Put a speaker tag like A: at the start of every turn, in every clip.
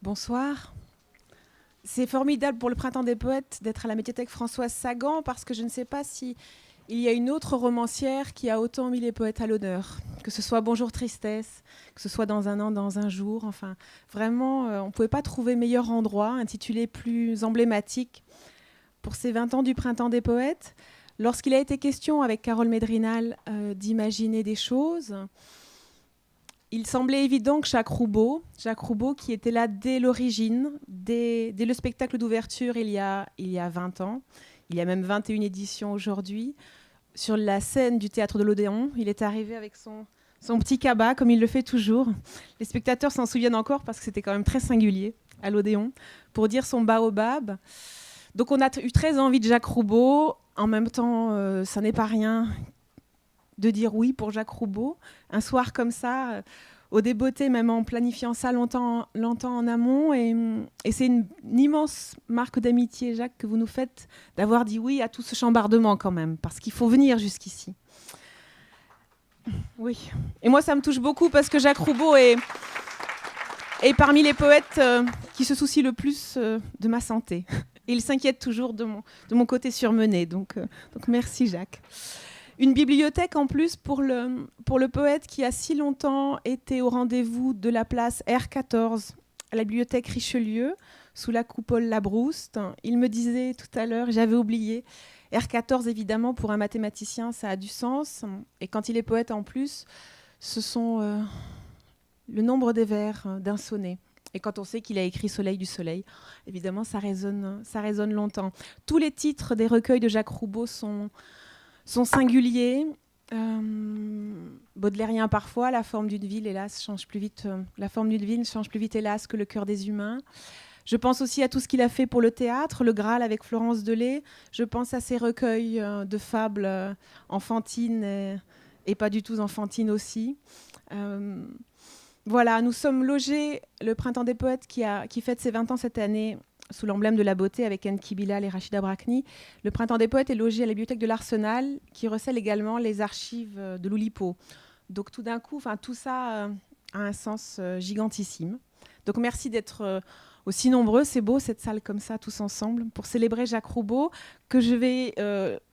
A: Bonsoir. C'est formidable pour le Printemps des Poètes d'être à la médiathèque Françoise Sagan parce que je ne sais pas si il y a une autre romancière qui a autant mis les poètes à l'honneur, que ce soit Bonjour Tristesse, que ce soit Dans un an, dans un jour. Enfin, vraiment, on ne pouvait pas trouver meilleur endroit, intitulé plus emblématique pour ces 20 ans du Printemps des Poètes. Lorsqu'il a été question avec Carole Médrinal d'imaginer des choses, il semblait évident que Jacques Roubaud, qui était là dès l'origine, dès le spectacle d'ouverture il y a 20 ans, il y a même 21 éditions aujourd'hui, sur la scène du théâtre de l'Odéon, il est arrivé avec son petit cabas, comme il le fait toujours. Les spectateurs s'en souviennent encore parce que c'était quand même très singulier à l'Odéon, pour dire son baobab. Donc on a eu très envie de Jacques Roubaud. En même temps, ça n'est pas rien de dire oui pour Jacques Roubaud. Un soir comme ça, au Débeauté, même en planifiant ça longtemps en amont. Et c'est une immense marque d'amitié, Jacques, que vous nous faites d'avoir dit oui à tout ce chambardement quand même, parce qu'il faut venir jusqu'ici. Oui. Et moi, ça me touche beaucoup parce que Jacques Roubaud est parmi les poètes qui se soucient le plus de ma santé. Et il s'inquiète toujours de mon côté surmené. Donc merci, Jacques. Une bibliothèque en plus pour le poète qui a si longtemps été au rendez-vous de la place R14 à la bibliothèque Richelieu, sous la coupole Labrouste. Il me disait tout à l'heure, j'avais oublié, R14 évidemment pour un mathématicien ça a du sens. Et quand il est poète en plus, ce sont le nombre des vers d'un sonnet. Et quand on sait qu'il a écrit Soleil du soleil, évidemment ça résonne longtemps. Tous les titres des recueils de Jacques Roubaud sont singuliers, baudelairiens parfois. La forme d'une ville, hélas, change plus vite. La forme d'une ville change plus vite, hélas, que le cœur des humains. Je pense aussi à tout ce qu'il a fait pour le théâtre, le Graal avec Florence Delay. Je pense à ses recueils de fables enfantines et pas du tout enfantines aussi. Voilà, nous sommes logés, le Printemps des Poètes qui fête ses 20 ans cette année, sous l'emblème de la beauté avec Enki Bilal et Rachida Brakni. Le Printemps des Poètes est logé à la bibliothèque de l'Arsenal, qui recèle également les archives de l'Oulipo. Donc tout d'un coup, tout ça a un sens gigantissime. Donc merci d'être aussi nombreux. C'est beau, cette salle comme ça, tous ensemble, pour célébrer Jacques Roubaud, que je vais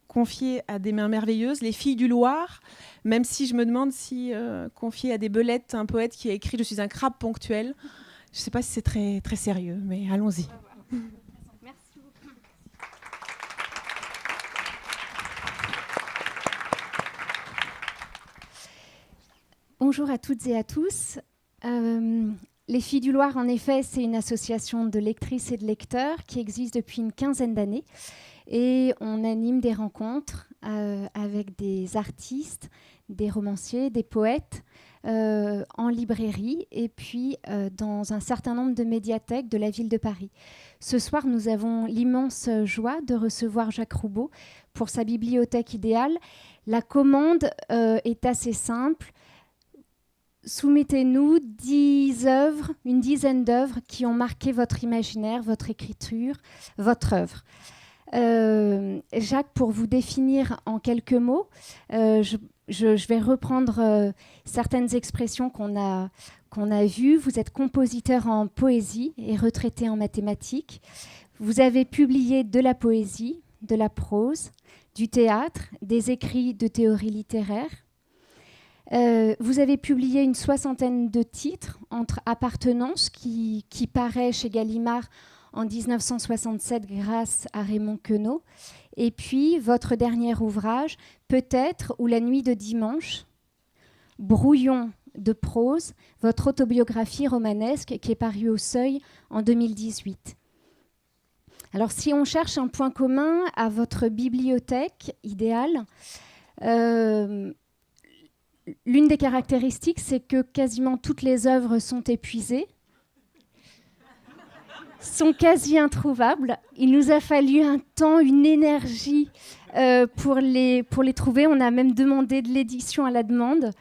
A: confier à des mains merveilleuses, les filles du Loir, même si je me demande si confier à des belettes un poète qui a écrit « Je suis un crabe ponctuel », je ne sais pas si c'est très, très sérieux, mais allons-y.
B: Merci beaucoup. Bonjour à toutes et à tous. Les Filles du Loir, en effet, c'est une association de lectrices et de lecteurs qui existe depuis une quinzaine d'années. Et on anime des rencontres avec des artistes, des romanciers, des poètes, en librairie et puis dans un certain nombre de médiathèques de la ville de Paris. Ce soir, nous avons l'immense joie de recevoir Jacques Roubaud pour sa bibliothèque idéale. La commande est assez simple. Soumettez-nous une dizaine d'œuvres qui ont marqué votre imaginaire, votre écriture, votre œuvre. Jacques, pour vous définir en quelques mots, je vais reprendre certaines expressions qu'on a vues. Vous êtes compositeur en poésie et retraité en mathématiques. Vous avez publié de la poésie, de la prose, du théâtre, des écrits de théorie littéraire. Vous avez publié une soixantaine de titres entre Appartenance, qui paraît chez Gallimard en 1967 grâce à Raymond Queneau, et puis votre dernier ouvrage, Peut-être ou La nuit de dimanche, brouillon de prose, votre autobiographie romanesque qui est parue au Seuil en 2018. Alors si on cherche un point commun à votre bibliothèque idéale, l'une des caractéristiques, c'est que quasiment toutes les œuvres sont épuisées, sont quasi introuvables. Il nous a fallu un temps, une énergie pour les trouver. On a même demandé de l'édition à la demande.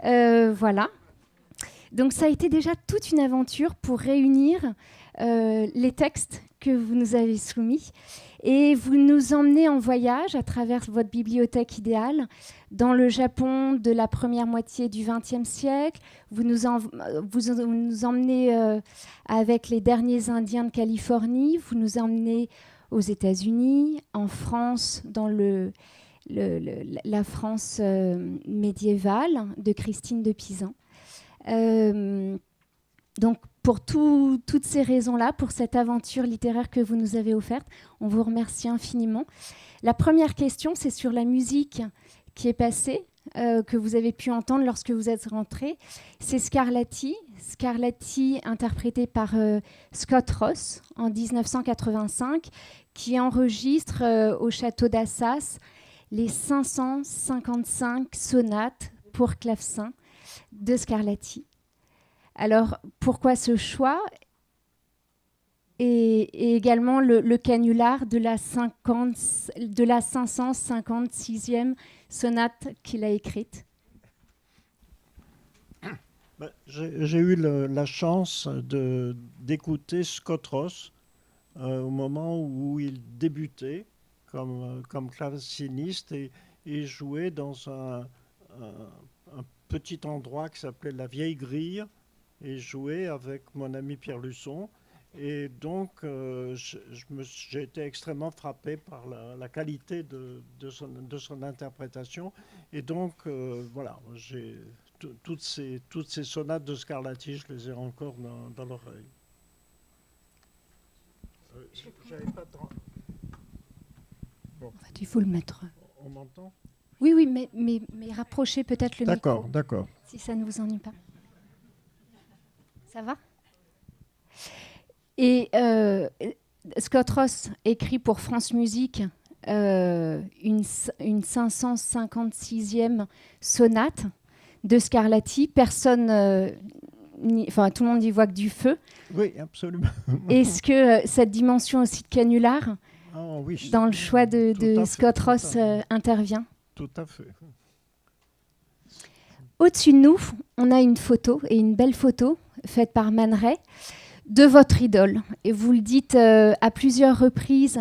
B: Voilà. Donc ça a été déjà toute une aventure pour réunir les textes que vous nous avez soumis. Et vous nous emmenez en voyage à travers votre bibliothèque idéale dans le Japon de la première moitié du XXe siècle. Vous nous emmenez avec les derniers Indiens de Californie. Vous nous emmenez aux États-Unis, en France, dans la France médiévale de Christine de Pisan. Donc, pour toutes ces raisons-là, pour cette aventure littéraire que vous nous avez offerte, on vous remercie infiniment. La première question, c'est sur la musique qui est passée, que vous avez pu entendre lorsque vous êtes rentré. C'est Scarlatti. Scarlatti, interprété par Scott Ross en 1985, qui enregistre au château d'Assas les 555 sonates pour clavecin de Scarlatti. Alors, pourquoi ce choix et également le canular de la 556e sonate qu'il a écrite?
C: J'ai eu la chance d'écouter Scott Ross au moment où il débutait comme claveciniste et jouait dans un petit endroit qui s'appelait la Vieille Grille, et joué avec mon ami Pierre Luçon. Et donc, j'ai été extrêmement frappé par la qualité de son interprétation. Et donc, voilà, toutes ces sonates de Scarlatti, je les ai encore dans l'oreille. J'avais pas de...
B: Bon. En fait, il faut le mettre.
C: On m'entend ?
B: Oui, mais rapprochez peut-être le micro.
C: D'accord.
B: Si ça ne vous ennuie pas. Ça va ? Et Scott Ross écrit pour France Musique une 556e sonate de Scarlatti. Personne, tout le monde y voit que du feu.
C: Oui, absolument.
B: Est-ce que cette dimension aussi de canular,
C: oui,
B: dans le choix de Scott Ross, intervient ?
C: Tout à fait.
B: Au-dessus de nous, on a une photo, et une belle photo, faite par Man Ray, de votre idole. Et vous le dites à plusieurs reprises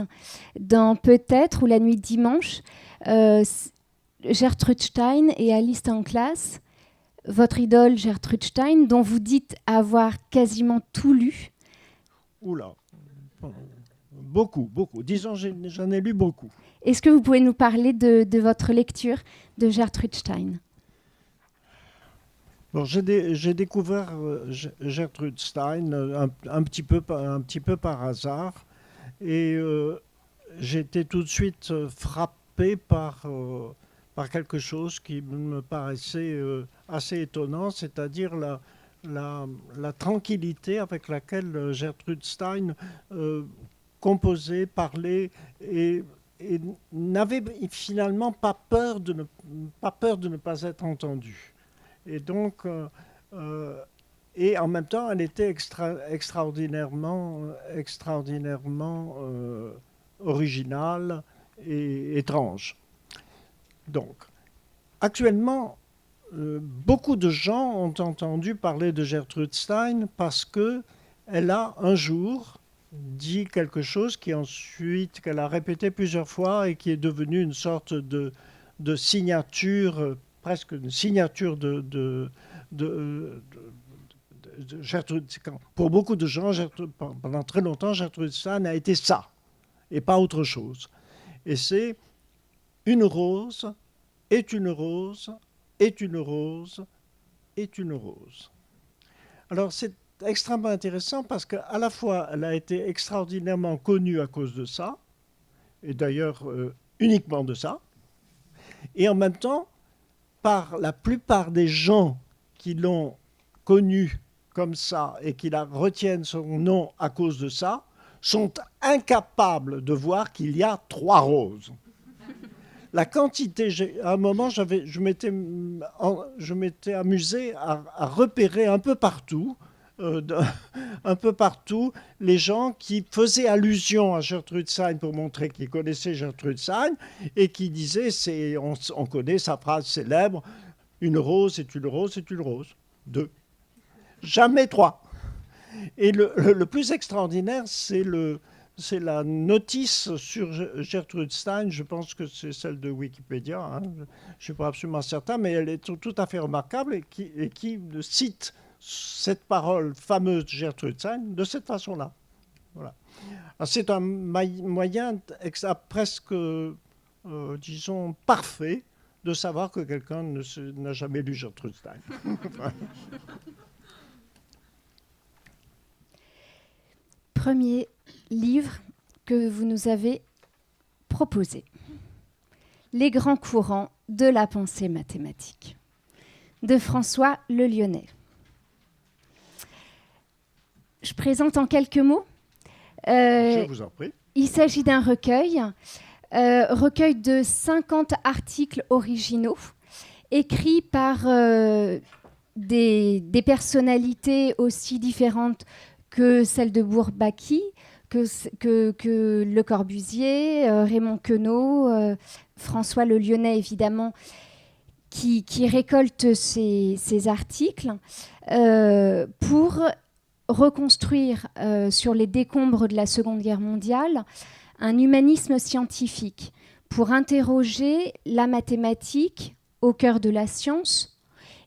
B: dans Peut-être ou La nuit de dimanche, Gertrude Stein et Alice en classe, votre idole Gertrude Stein, dont vous dites avoir quasiment tout lu.
C: Oula, beaucoup. Disons, j'en ai lu beaucoup.
B: Est-ce que vous pouvez nous parler de votre lecture de Gertrude Stein ?
C: Bon, j'ai découvert Gertrude Stein un petit peu par hasard, et j'ai été tout de suite frappé par quelque chose qui me paraissait assez étonnant, c'est-à-dire la tranquillité avec laquelle Gertrude Stein composait, parlait et n'avait finalement pas peur de ne pas être entendue. Et donc, et en même temps, elle était extraordinairement originale et étrange. Donc, actuellement, beaucoup de gens ont entendu parler de Gertrude Stein parce qu'elle a un jour dit quelque chose qu'elle a répété plusieurs fois et qui est devenu une sorte de signature, presque une signature de Gertrude. Pour beaucoup de gens, pendant très longtemps, Gertrude Stein a été ça, et pas autre chose. Et c'est une rose est une rose, est une rose, est une rose. Alors c'est extrêmement intéressant parce qu'à la fois, elle a été extraordinairement connue à cause de ça, et d'ailleurs uniquement de ça, et en même temps, par la plupart des gens qui l'ont connue comme ça et qui retiennent son nom à cause de ça, sont incapables de voir qu'il y a 3 roses. La quantité, à un moment, je m'étais amusé à repérer un peu partout les gens qui faisaient allusion à Gertrude Stein pour montrer qu'ils connaissaient Gertrude Stein et qui disaient, on connaît sa phrase célèbre, une rose est une rose est une rose. 2. Jamais 3. Et le plus extraordinaire, c'est c'est la notice sur Gertrude Stein, je pense que c'est celle de Wikipédia, hein, je ne suis pas absolument certain, mais elle est tout à fait remarquable et qui cite cette parole fameuse de Gertrude Stein de cette façon-là. Voilà. C'est un moyen presque, disons, parfait de savoir que quelqu'un n'a jamais lu Gertrude Stein.
B: Premier livre que vous nous avez proposé. Les grands courants de la pensée mathématique, de François Le Lyonnais. Je présente en quelques mots.
C: Je vous en prie.
B: Il s'agit d'un recueil de 50 articles originaux, écrits par des personnalités aussi différentes que celles de Bourbaki, que Le Corbusier, Raymond Queneau, François Le Lyonnais, évidemment, qui récolte ces articles pour reconstruire sur les décombres de la Seconde Guerre mondiale un humanisme scientifique, pour interroger la mathématique au cœur de la science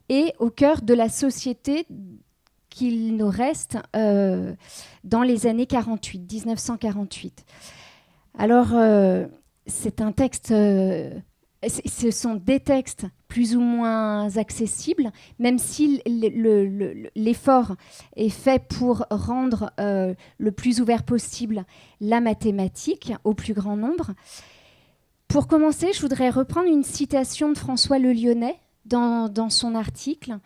B: et au cœur de la société qu'il nous reste dans les années 1948. Alors, c'est un texte, ce sont des textes plus ou moins accessibles, même si l'effort est fait pour rendre le plus ouvert possible la mathématique au plus grand nombre. Pour commencer, je voudrais reprendre une citation de François Le Lyonnais dans son article,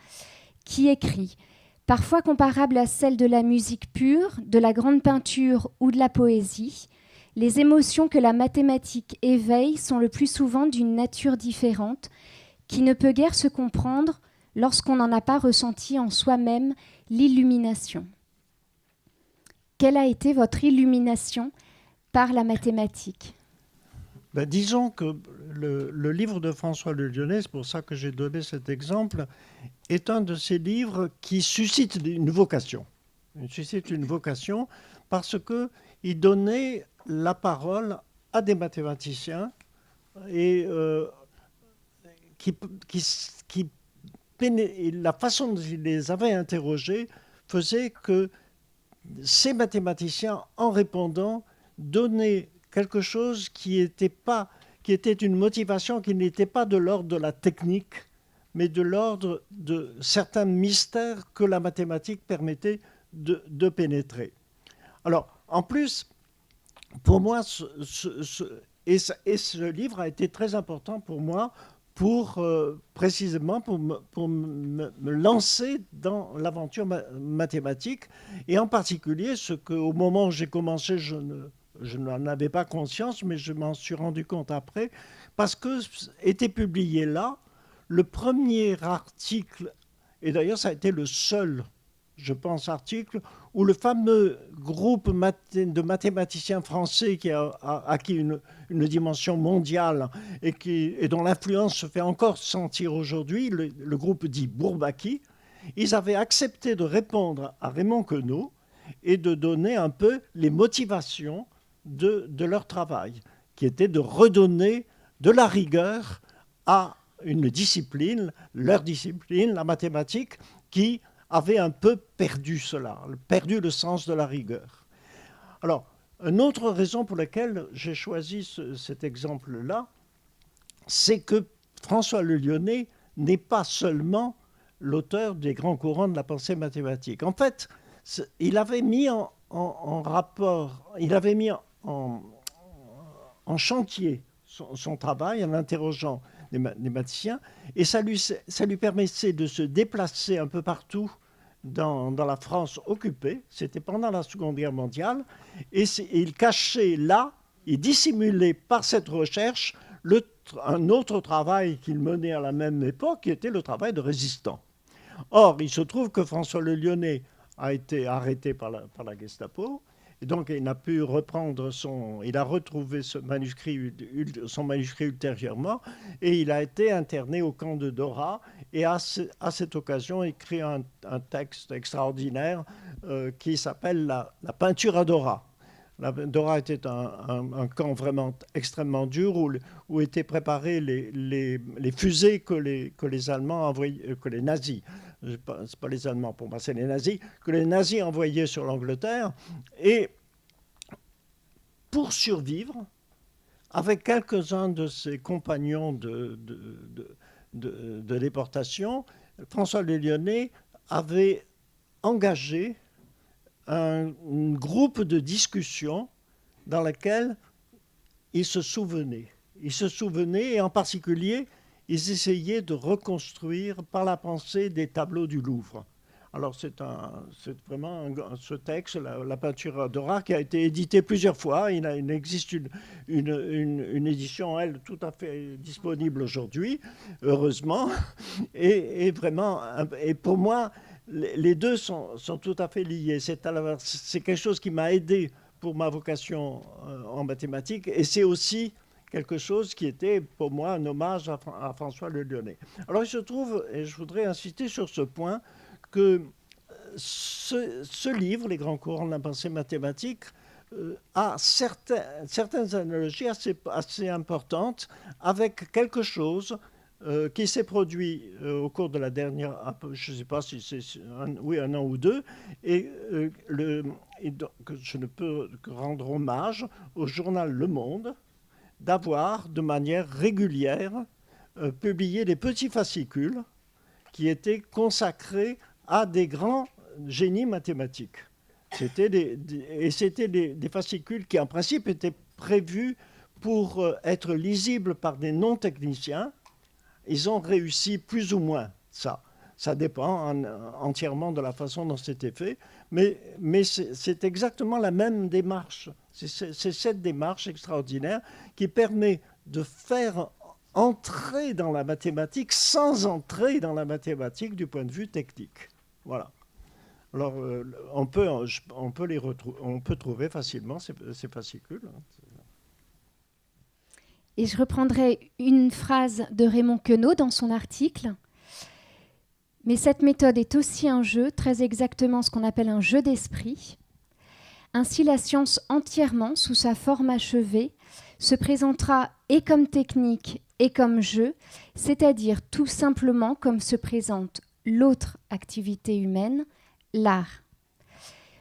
B: qui écrit « Parfois comparable à celle de la musique pure, de la grande peinture ou de la poésie, les émotions que la mathématique éveille sont le plus souvent d'une nature différente, qui ne peut guère se comprendre lorsqu'on n'en a pas ressenti en soi-même l'illumination. » Quelle a été votre illumination par la mathématique ?
C: Ben, disons que le livre de François Le Lyonnais, c'est pour ça que j'ai donné cet exemple, est un de ces livres qui suscite une vocation. Il suscite une vocation parce qu'il donnait la parole à des mathématiciens et la façon dont il les avait interrogés faisait que ces mathématiciens, en répondant, donnaient quelque chose qui était une motivation qui n'était pas de l'ordre de la technique, mais de l'ordre de certains mystères que la mathématique permettait de pénétrer. Alors, en plus, pour moi, ce livre a été très important pour moi, précisément pour me lancer dans l'aventure mathématique, et en particulier ce qu'au moment où j'ai commencé, je n'en avais pas conscience, mais je m'en suis rendu compte après, parce que était publié là le premier article, et d'ailleurs ça a été le seul, je pense, article, où le fameux groupe de mathématiciens français qui a acquis une dimension mondiale et dont l'influence se fait encore sentir aujourd'hui, le groupe dit Bourbaki, ils avaient accepté de répondre à Raymond Queneau et de donner un peu les motivations de leur travail, qui était de redonner de la rigueur à une discipline, leur discipline, la mathématique, qui avait un peu perdu cela, perdu le sens de la rigueur. Alors, une autre raison pour laquelle j'ai choisi cet exemple-là, c'est que François Le Lyonnais n'est pas seulement l'auteur des grands courants de la pensée mathématique. En fait, il avait mis en rapport, il avait mis en chantier son travail en interrogeant des mathématiciens, et ça lui permettait de se déplacer un peu partout dans la France occupée. C'était pendant la Seconde Guerre mondiale, et il cachait là, il dissimulait par cette recherche un autre travail qu'il menait à la même époque, qui était le travail de résistant. Or, il se trouve que François Le Lyonnais a été arrêté par la Gestapo, et donc il n'a pu reprendre il a retrouvé son manuscrit ultérieurement, et il a été interné au camp de Dora, et à cette occasion écrit un texte extraordinaire qui s'appelle la peinture à Dora. Dora était un camp vraiment extrêmement dur où étaient préparées les fusées que les Allemands envoyaient, que les nazis, ce n'est pas les Allemands pour moi, c'est les nazis, que les nazis envoyaient sur l'Angleterre. Et pour survivre, avec quelques-uns de ses compagnons de déportation, François Le Lyonnais avait engagé un groupe de discussion dans lequel ils se souvenaient. Ils se souvenaient et en particulier, ils essayaient de reconstruire par la pensée des tableaux du Louvre. Alors c'est vraiment ce texte, la peinture Dora, qui a été édité plusieurs fois. Il existe une édition, elle, tout à fait disponible aujourd'hui, heureusement. Et vraiment, et pour moi, les deux sont tout à fait liés. C'est quelque chose qui m'a aidé pour ma vocation en mathématiques, et c'est aussi quelque chose qui était pour moi un hommage à François Le Lyonnais. Alors il se trouve, et je voudrais insister sur ce point, que ce livre, Les grands courants de la pensée mathématique, a certaines analogies assez importantes avec quelque chose qui s'est produit au cours de la dernière, je ne sais pas si c'est un an ou deux, et que je ne peux que rendre hommage au journal Le Monde d'avoir, de manière régulière, publié des petits fascicules qui étaient consacrés à des grands génies mathématiques. C'était des fascicules qui, en principe, étaient prévus pour être lisibles par des non-techniciens. Ils ont réussi plus ou moins ça. Ça dépend entièrement de la façon dont c'était fait, mais c'est exactement la même démarche. C'est cette démarche extraordinaire qui permet de faire entrer dans la mathématique sans entrer dans la mathématique du point de vue technique. Voilà. Alors, on peut trouver facilement ces fascicules.
B: Et je reprendrai une phrase de Raymond Queneau dans son article. Mais cette méthode est aussi un jeu, très exactement ce qu'on appelle un jeu d'esprit. Ainsi, la science entièrement, sous sa forme achevée, se présentera et comme technique et comme jeu, c'est-à-dire tout simplement comme se présente l'autre activité humaine, l'art.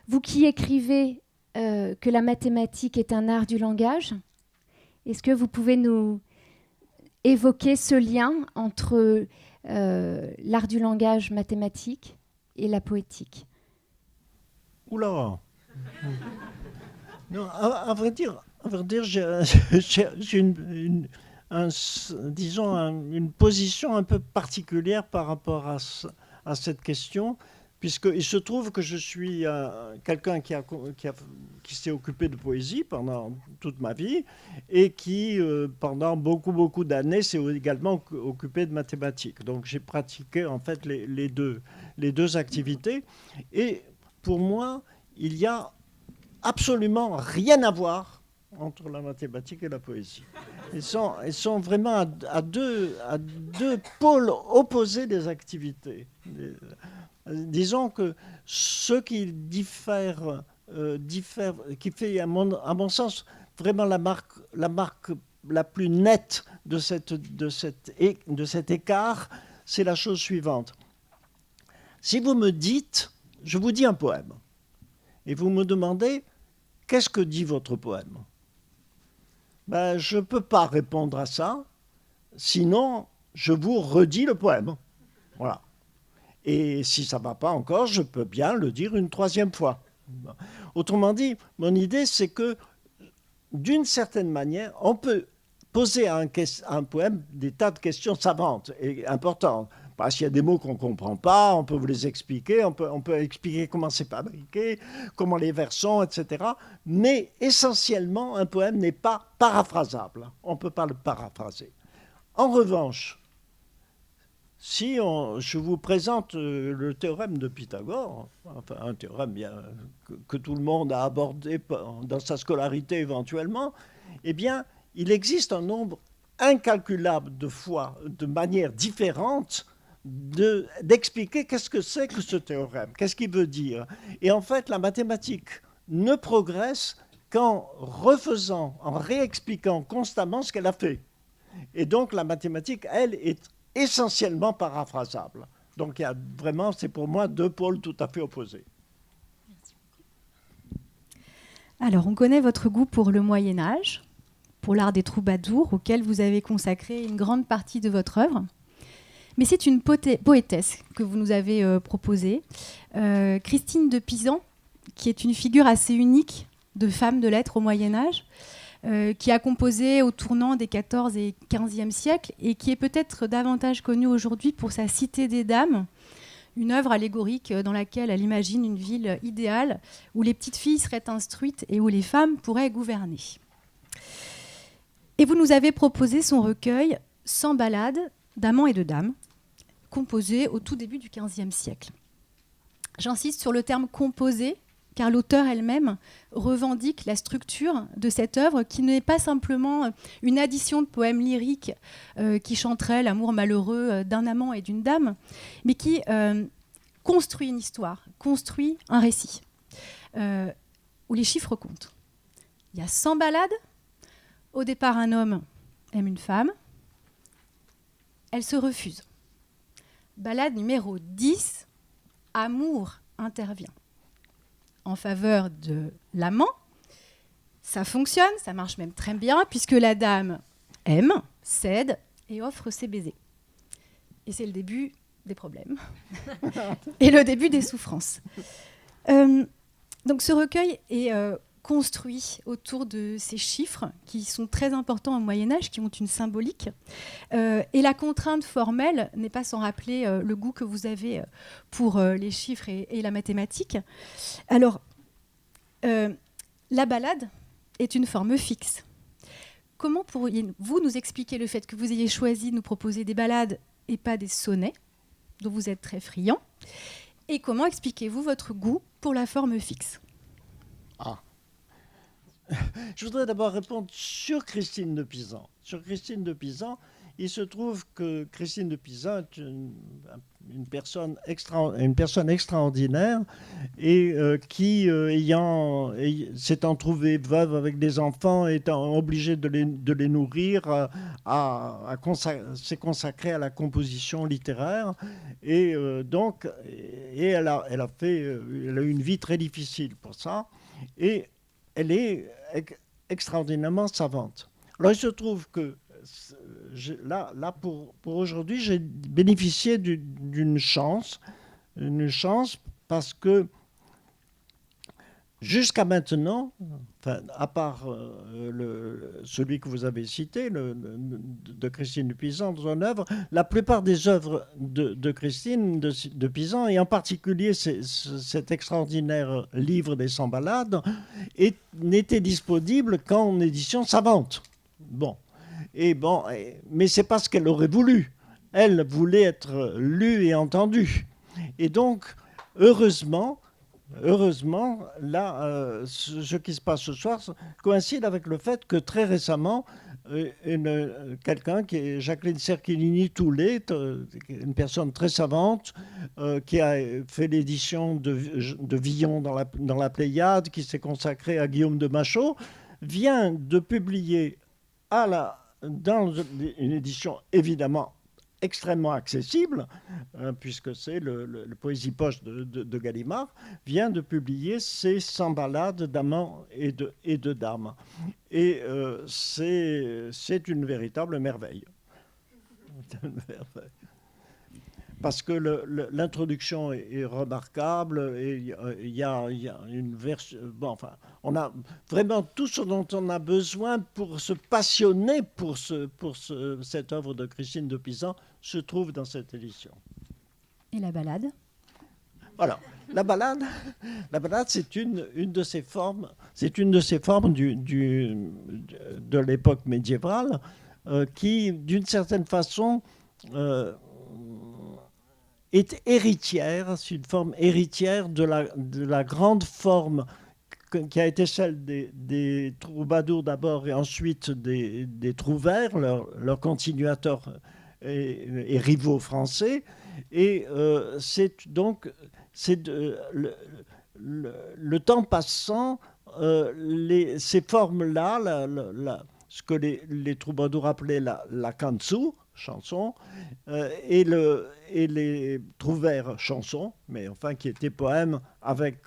B: Vous qui écrivez que la mathématique est un art du langage, est-ce que vous pouvez nous évoquer ce lien entre l'art du langage mathématique et la poétique?
C: Oula. Non, à vrai dire, j'ai disons une position un peu particulière par rapport à cette question, puisqu'il se trouve que je suis quelqu'un qui s'est occupé de poésie pendant toute ma vie et qui, pendant beaucoup d'années, s'est également occupé de mathématiques. Donc j'ai pratiqué en fait les deux activités. Et pour moi, il y a absolument rien à voir entre la mathématique et la poésie. Ils sont vraiment à deux pôles opposés des activités. Disons que ce qui diffère, qui fait à mon sens vraiment la marque la plus nette de cet écart, c'est la chose suivante. Si vous me dites, je vous dis un poème, et vous me demandez, qu'est-ce que dit votre poème? Ben, je ne peux pas répondre à ça, sinon je vous redis le poème. Voilà. Et si ça ne va pas encore, je peux bien le dire une troisième fois. Autrement dit, mon idée, c'est que d'une certaine manière, on peut poser à un poème des tas de questions savantes et importantes. Parce qu'il y a des mots qu'on ne comprend pas, on peut vous les expliquer, on peut expliquer comment c'est fabriqué, comment les vers sont, etc. Mais essentiellement, un poème n'est pas paraphrasable. On ne peut pas le paraphraser. En revanche, si je vous présente le théorème de Pythagore, enfin un théorème que tout le monde a abordé dans sa scolarité éventuellement, eh bien, il existe un nombre incalculable de fois, de manières différentes, d'expliquer qu'est-ce que c'est que ce théorème, qu'est-ce qu'il veut dire. Et en fait, la mathématique ne progresse qu'en refaisant, en réexpliquant constamment ce qu'elle a fait. Et donc la mathématique, elle, est essentiellement paraphrasable. Donc il y a vraiment, c'est pour moi deux pôles tout à fait opposés.
D: Alors, on connaît votre goût pour le Moyen-Âge, pour l'art des troubadours, auquel vous avez consacré une grande partie de votre œuvre. Mais c'est une poétesse que vous nous avez proposée, Christine de Pisan, qui est une figure assez unique de femme de lettres au Moyen-Âge, qui a composé au tournant des XIVe et XVe siècles et qui est peut-être davantage connue aujourd'hui pour sa Cité des Dames, une œuvre allégorique dans laquelle elle imagine une ville idéale où les petites filles seraient instruites et où les femmes pourraient gouverner. Et vous nous avez proposé son recueil « 100 ballades d'amants et de dames », composé au tout début du XVe siècle. J'insiste sur le terme « composé », car l'auteure elle-même revendique la structure de cette œuvre qui n'est pas simplement une addition de poèmes lyriques qui chanteraient l'amour malheureux d'un amant et d'une dame, mais qui construit une histoire, construit un récit, où les chiffres comptent. Il y a 100 ballades. Au départ, un homme aime une femme. Elle se refuse. Ballade numéro 10, amour intervient en faveur de l'amant. Ça fonctionne, ça marche même très bien, puisque la dame aime, cède et offre ses baisers. Et c'est le début des problèmes et le début des souffrances. Donc ce recueil est construit autour de ces chiffres qui sont très importants au Moyen-Âge, qui ont une symbolique. Et la contrainte formelle n'est pas sans rappeler le goût que vous avez pour les chiffres et la mathématique. Alors, la ballade est une forme fixe. Comment pourriez-vous nous expliquer le fait que vous ayez choisi de nous proposer des ballades et pas des sonnets, dont vous êtes très friand? Et comment expliquez-vous votre goût pour la forme fixe?
C: Je voudrais d'abord répondre sur Christine de Pisan. Sur Christine de Pisan, il se trouve que Christine de Pisan est une personne extraordinaire et qui, s'étant trouvée veuve avec des enfants, étant obligée de les nourrir, s'est consacrée à la composition littéraire. Et donc, elle a eu une vie très difficile pour ça. Et elle est extraordinairement savante. Alors, il se trouve que là pour aujourd'hui, j'ai bénéficié d'une chance parce que jusqu'à maintenant, enfin, à part celui que vous avez cité, de Christine de Pisan, dans son œuvre, la plupart des œuvres de Christine de Pisan, et en particulier cet extraordinaire livre des 100 ballades, n'était disponible qu'en édition savante. Bon. Mais c'est pas ce qu'elle aurait voulu. Elle voulait être lue et entendue. Et donc, heureusement, là, ce qui se passe ce soir coïncide avec le fait que très récemment, quelqu'un qui est Jacqueline Cerchilini-Toulet, une personne très savante, qui a fait l'édition de Villon dans la Pléiade, qui s'est consacrée à Guillaume de Machaut, vient de publier dans une édition évidemment extrêmement accessible, puisque c'est le Poésie Poche de Gallimard, vient de publier ses 100 ballades d'amants et de dames. Et c'est une véritable merveille. Parce que l'introduction est remarquable et il y a une version... Bon, enfin, on a vraiment tout ce dont on a besoin pour se passionner pour cette œuvre de Christine de Pisan se trouve dans cette édition.
D: Et la ballade?
C: Voilà. La ballade, c'est une de ces formes, de l'époque médiévale qui, d'une certaine façon... est héritière, c'est une forme héritière de la grande forme qui a été celle des troubadours d'abord et ensuite des trouvères, leurs continuateurs et rivaux français. Et le temps passant, ces formes-là, ce que les troubadours appelaient la canzu, chanson, et les trouvères, chansons, mais enfin qui étaient poèmes avec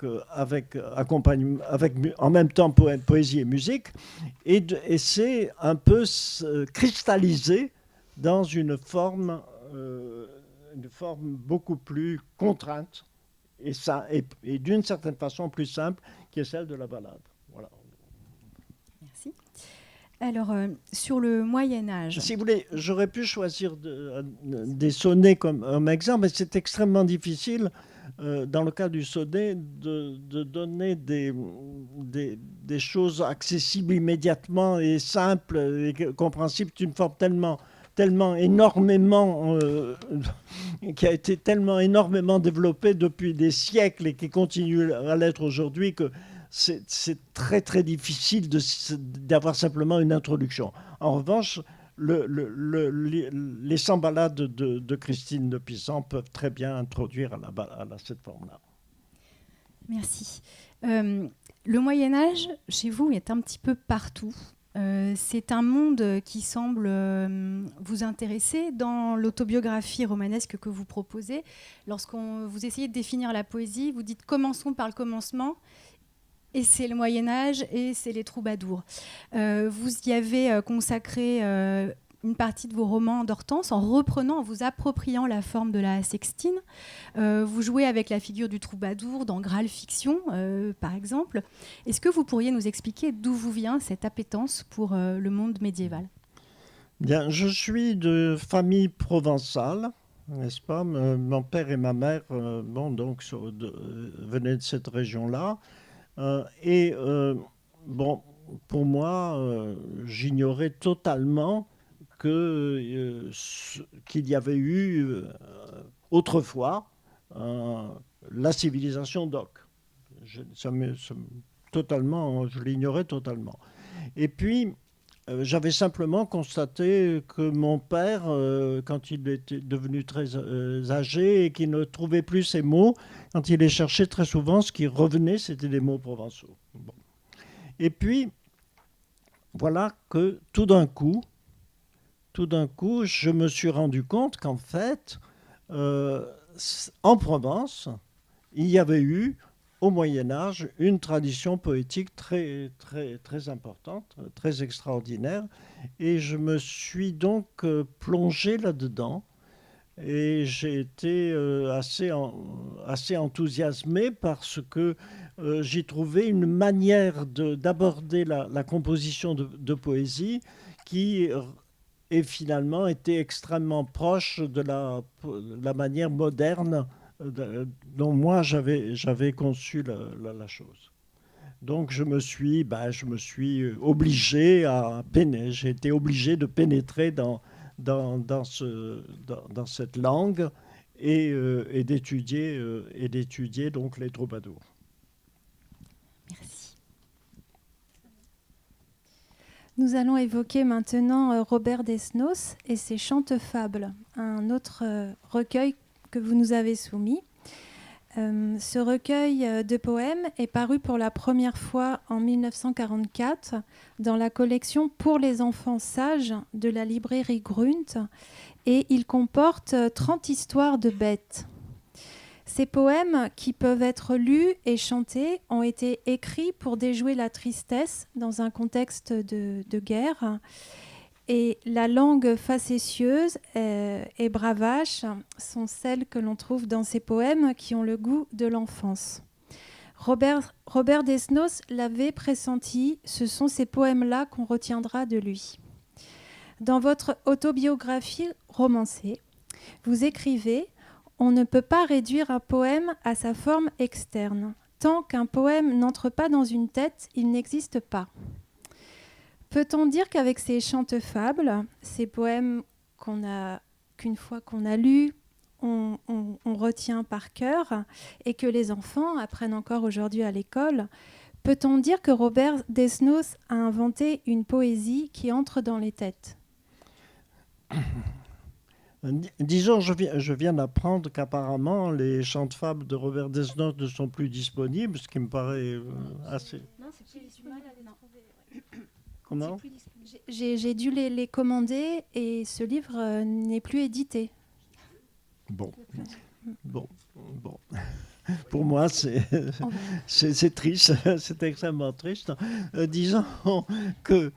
C: en même temps poésie et musique, et c'est un peu cristallisé dans une forme beaucoup plus contrainte et d'une certaine façon plus simple, qui est celle de la ballade. Voilà.
D: Merci. Alors, sur le Moyen-Âge...
C: Si vous voulez, j'aurais pu choisir des sonnets comme exemple, mais c'est extrêmement difficile, dans le cas du sonnet, de donner des choses accessibles immédiatement et simples et compréhensibles. C'est une forme tellement énormément, qui a été tellement énormément développée depuis des siècles et qui continue à l'être aujourd'hui, que c'est très très difficile d'avoir simplement une introduction. En revanche, les 100 ballades de Christine de Pisan peuvent très bien introduire à cette forme-là.
D: Merci. Le Moyen-Âge, chez vous, est un petit peu partout. C'est un monde qui semble vous intéresser. Dans l'autobiographie romanesque que vous proposez, vous essayez de définir la poésie, vous dites « commençons par le commencement ». Et c'est le Moyen-Âge et c'est les troubadours. Vous y avez consacré une partie de vos romans d'Hortense en vous appropriant la forme de la sextine. Vous jouez avec la figure du troubadour dans Graal Fiction, par exemple. Est-ce que vous pourriez nous expliquer d'où vous vient cette appétence pour le monde médiéval ?
C: Bien, je suis de famille provençale, n'est-ce pas ? Mon père et ma mère venaient de cette région-là. Pour moi, j'ignorais totalement qu'il y avait eu autrefois la civilisation d'Oc. Je l'ignorais totalement. Et puis, j'avais simplement constaté que mon père, quand il était devenu très âgé et qu'il ne trouvait plus ses mots, quand il les cherchait très souvent, ce qui revenait, c'était des mots provençaux. Bon. Et puis, voilà que tout d'un coup, je me suis rendu compte qu'en fait, en Provence, il y avait eu, au Moyen-Âge, une tradition poétique très, très, très importante, très extraordinaire. Et je me suis donc plongé là-dedans. Et j'ai été assez enthousiasmé parce que j'y trouvais une manière d'aborder la composition de poésie qui et finalement était extrêmement proche de la manière moderne dont moi j'avais conçu la chose. Donc je me suis obligé j'ai été obligé de pénétrer dans cette langue et d'étudier donc les troubadours.
D: Merci.
E: Nous allons évoquer maintenant Robert Desnos et ses Chante-fables, un autre recueil que vous nous avez soumis. Ce recueil de poèmes est paru pour la première fois en 1944 dans la collection Pour les enfants sages de la librairie Grunt et il comporte 30 histoires de bêtes. Ces poèmes, qui peuvent être lus et chantés, ont été écrits pour déjouer la tristesse dans un contexte de guerre. Et la langue facétieuse et bravache sont celles que l'on trouve dans ces poèmes qui ont le goût de l'enfance. Robert Desnos l'avait pressenti, ce sont ces poèmes-là qu'on retiendra de lui. Dans votre autobiographie romancée, vous écrivez « On ne peut pas réduire un poème à sa forme externe. Tant qu'un poème n'entre pas dans une tête, il n'existe pas. » Peut-on dire qu'avec ces chante-fables, ces poèmes qu'une fois qu'on a lus, on retient par cœur et que les enfants apprennent encore aujourd'hui à l'école, peut-on dire que Robert Desnos a inventé une poésie qui entre dans les têtes ?
C: Disons, je viens d'apprendre qu'apparemment les chante-fables de Robert Desnos ne sont plus disponibles, ce qui me paraît assez...
B: Non,
C: Comment?
E: J'ai dû les commander et ce livre n'est plus édité.
C: Bon. Pour moi, c'est triste, c'est extrêmement triste. Disons que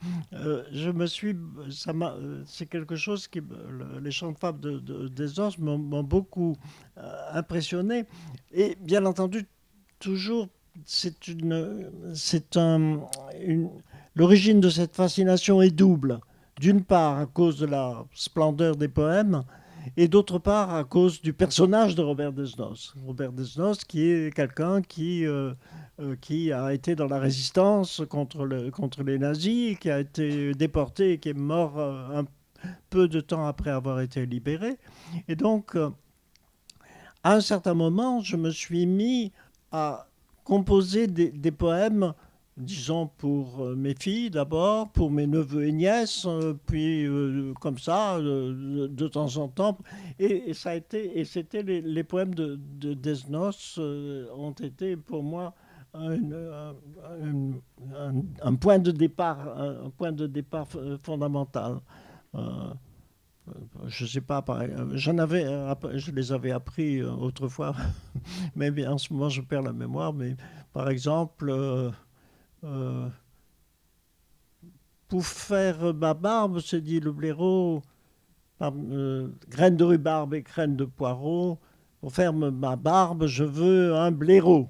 C: c'est quelque chose qui, les chants de fables de Desnos m'ont beaucoup impressionné. Et bien entendu, toujours, l'origine de cette fascination est double. D'une part, à cause de la splendeur des poèmes, et d'autre part à cause du personnage de Robert Desnos. Robert Desnos qui est quelqu'un qui a été dans la résistance contre les nazis, qui a été déporté et qui est mort un peu de temps après avoir été libéré. Et donc, à un certain moment, je me suis mis à composer des poèmes, disons pour mes filles d'abord, pour mes neveux et nièces, puis comme ça, de temps en temps. Et c'était les poèmes de Desnos ont été pour moi un point de départ, fondamental. Je ne sais pas, je les avais appris autrefois, mais en ce moment je perds la mémoire. Mais par exemple, pour faire ma barbe, se dit le blaireau, graines de rhubarbe et graines de poireau, pour faire ma barbe, je veux un blaireau.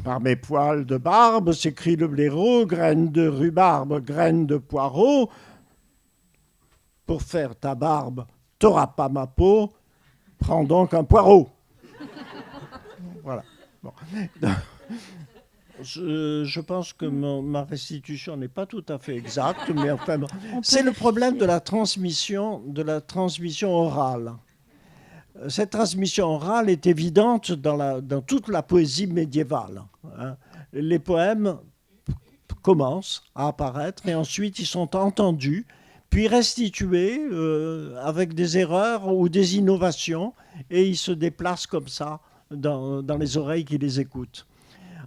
C: Par mes poils de barbe, s'écrie le blaireau, graines de rhubarbe, graines de poireau. Pour faire ta barbe, t'auras pas ma peau, prends donc un poireau. Voilà. Bon. Je pense que ma restitution n'est pas tout à fait exacte, mais enfin, c'est le problème de la transmission orale. Cette transmission orale est évidente dans toute la poésie médiévale. Hein. Les poèmes commencent à apparaître et ensuite ils sont entendus, puis restitués avec des erreurs ou des innovations, et ils se déplacent comme ça dans les oreilles qui les écoutent.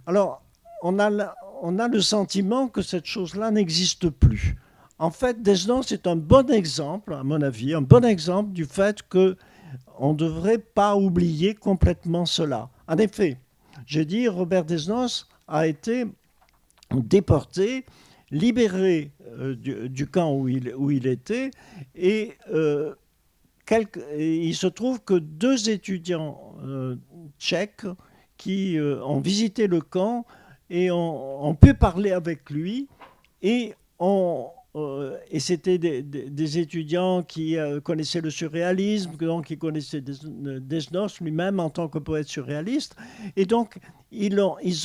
C: Alors, on a le sentiment que cette chose-là n'existe plus. En fait, Desnos est un bon exemple, à mon avis, un bon exemple du fait qu'on ne devrait pas oublier complètement cela. En effet, j'ai dit, Robert Desnos a été déporté, libéré du camp où il était, et il se trouve que 2 étudiants tchèques qui ont visité le camp et ont pu parler avec lui, et c'était des étudiants qui connaissaient le surréalisme, donc qui connaissaient Desnos lui-même en tant que poète surréaliste, et donc ils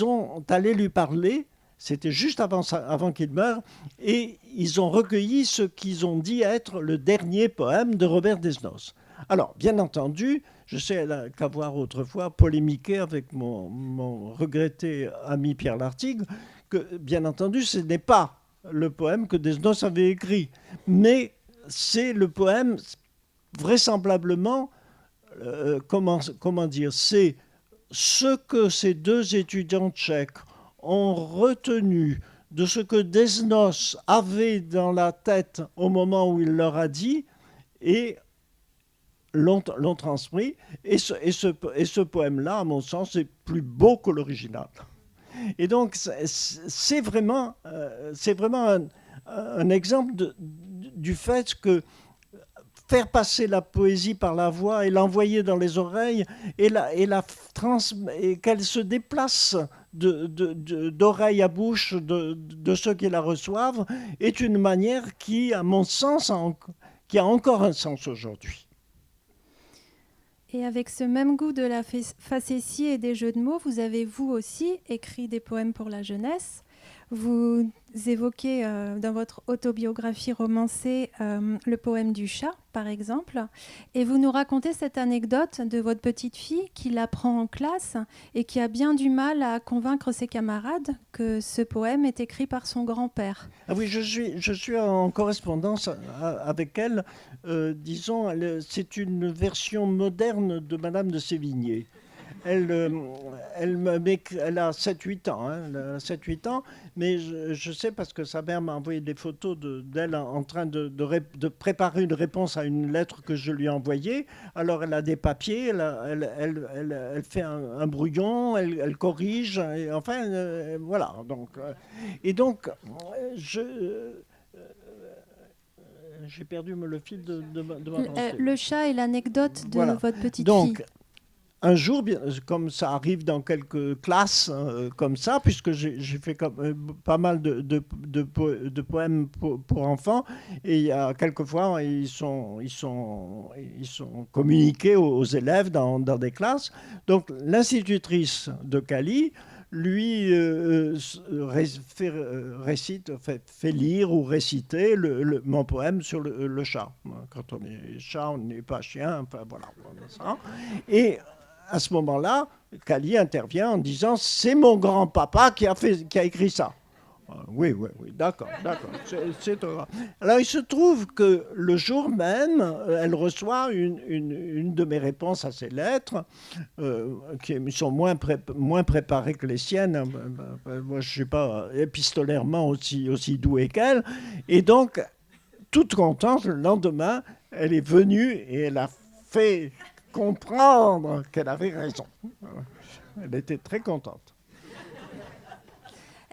C: ont allé lui parler. C'était juste avant qu'il meure, et ils ont recueilli ce qu'ils ont dit être le dernier poème de Robert Desnos. Alors, bien entendu, je sais qu'avoir autrefois polémiqué avec mon regretté ami Pierre Lartigue, que bien entendu, ce n'est pas le poème que Desnos avait écrit, mais c'est le poème vraisemblablement, comment dire, c'est ce que ces 2 étudiants tchèques ont retenu de ce que Desnos avait dans la tête au moment où il leur a dit, et l'ont transmis. Et ce poème-là, à mon sens, est plus beau que l'original. Et donc, c'est vraiment un exemple du fait que faire passer la poésie par la voix et l'envoyer dans les oreilles et qu'elle se déplace d'oreille à bouche de ceux qui la reçoivent est une manière qui, à mon sens, qui a encore un sens aujourd'hui.
E: Et avec ce même goût de la facétie et des jeux de mots, vous avez vous aussi écrit des poèmes pour la jeunesse. Vous évoquez dans votre autobiographie romancée le poème du chat, par exemple, et vous nous racontez cette anecdote de votre petite fille qui l'apprend en classe et qui a bien du mal à convaincre ses camarades que ce poème est écrit par son grand-père.
C: Ah oui, je suis en correspondance avec elle. Disons, c'est une version moderne de Madame de Sévigné. elle a 7-8 ans, hein, elle a 7-8 ans, mais je sais parce que sa mère m'a envoyé des photos d'elle en train de préparer une réponse à une lettre que je lui ai envoyée. Alors elle a des papiers, elle fait un brouillon, elle corrige, et enfin voilà. Et donc j'ai perdu le fil de ma pensée.
E: Le chat et l'anecdote de
C: Voilà.
E: votre petite
C: Donc,
E: fille.
C: un jour, comme ça arrive dans quelques classes comme ça, puisque j'ai fait pas mal de poèmes pour enfants, et il y a quelquefois ils sont communiqués aux élèves dans des classes. Donc l'institutrice de Cali lui fait lire ou réciter mon poème sur le chat. Quand on est chat, on n'est pas chien, enfin voilà, on est ça. Et à ce moment-là, Cali intervient en disant « C'est mon grand-papa qui a écrit ça ». Oui, d'accord. Alors, il se trouve que le jour même, elle reçoit une de mes réponses à ses lettres, qui sont moins préparées que les siennes. Moi, je ne suis pas épistolairement aussi doué qu'elle. Et donc, toute contente, le lendemain, elle est venue et elle a fait comprendre qu'elle avait raison. Elle était très contente.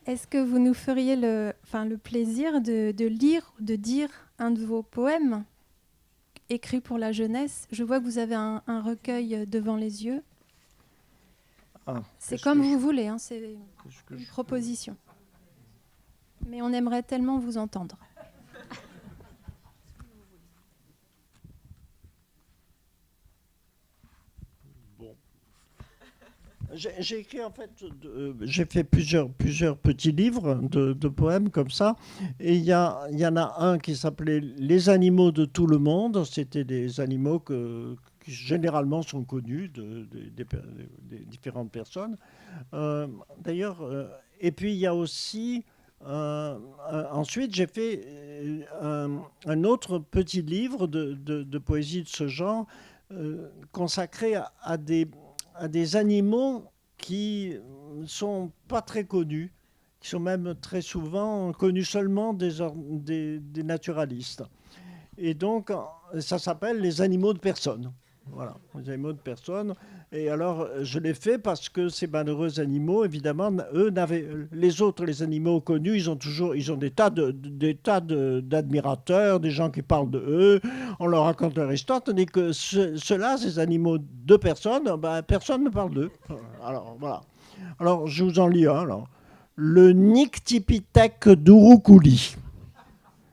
E: Est-ce que vous nous feriez le plaisir de lire, de dire un de vos poèmes écrits pour la jeunesse? Je vois que vous avez un recueil devant les yeux. C'est comme vous voulez, hein, c'est une proposition. Mais on aimerait tellement vous entendre.
C: J'ai écrit en fait, j'ai fait plusieurs petits livres de poèmes comme ça, et il y en a un qui s'appelait Les animaux de tout le monde. C'était des animaux qui généralement sont connus des différentes personnes. D'ailleurs, et puis il y a aussi ensuite j'ai fait un autre petit livre de poésie de ce genre consacré à des animaux qui ne sont pas très connus, qui sont même très souvent connus seulement des naturalistes. Et donc, ça s'appelle les animaux de personne. Voilà, les animaux de personne. Et alors, je l'ai fait parce que ces malheureux animaux, évidemment, eux les autres, les animaux connus, ils ont des tas d'admirateurs, des gens qui parlent de eux, on leur raconte leur histoire, tandis que ceux-là, ces animaux de personne, personne ne parle d'eux. Alors, voilà. Alors, je vous en lis un, alors. Le Nyctipithèque d'Uruculi.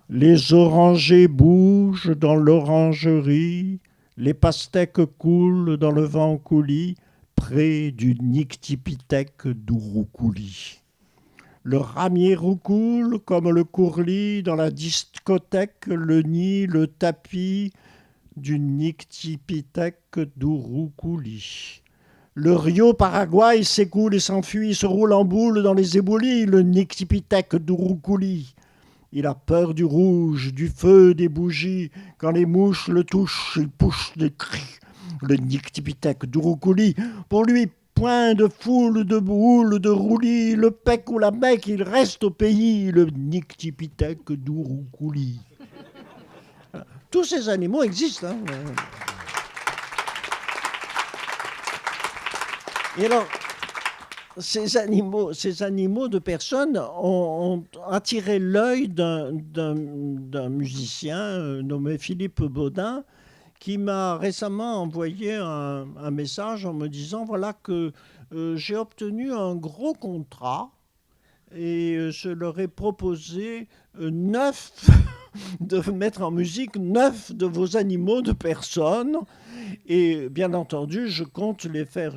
C: Les orangers bougent dans l'orangerie, les pastèques coulent dans le vent coulis, près du Nyctipithèque d'Uruculi. Le ramier roucoule comme le courlis dans la discothèque, le nid, le tapis du Nyctipithèque d'Uruculi. Le Rio Paraguay s'écoule et s'enfuit, se roule en boule dans les éboulis, le Nyctipithèque d'Uruculi. Il a peur du rouge, du feu, des bougies. Quand les mouches le touchent, il pousse des cris. Le Nyctipithèque d'Uruculi, pour lui, point de foule, de boule, de roulis, le pec ou la bec, il reste au pays, le Nyctipithèque d'Uruculi. Tous ces animaux existent. Hein. Et alors, ces animaux de personnes ont attiré l'œil d'un musicien nommé Philippe Baudin, qui m'a récemment envoyé un message en me disant voilà que j'ai obtenu un gros contrat et je leur ai proposé 9 de mettre en musique 9 de vos animaux de personnes. Et bien entendu, je vais faire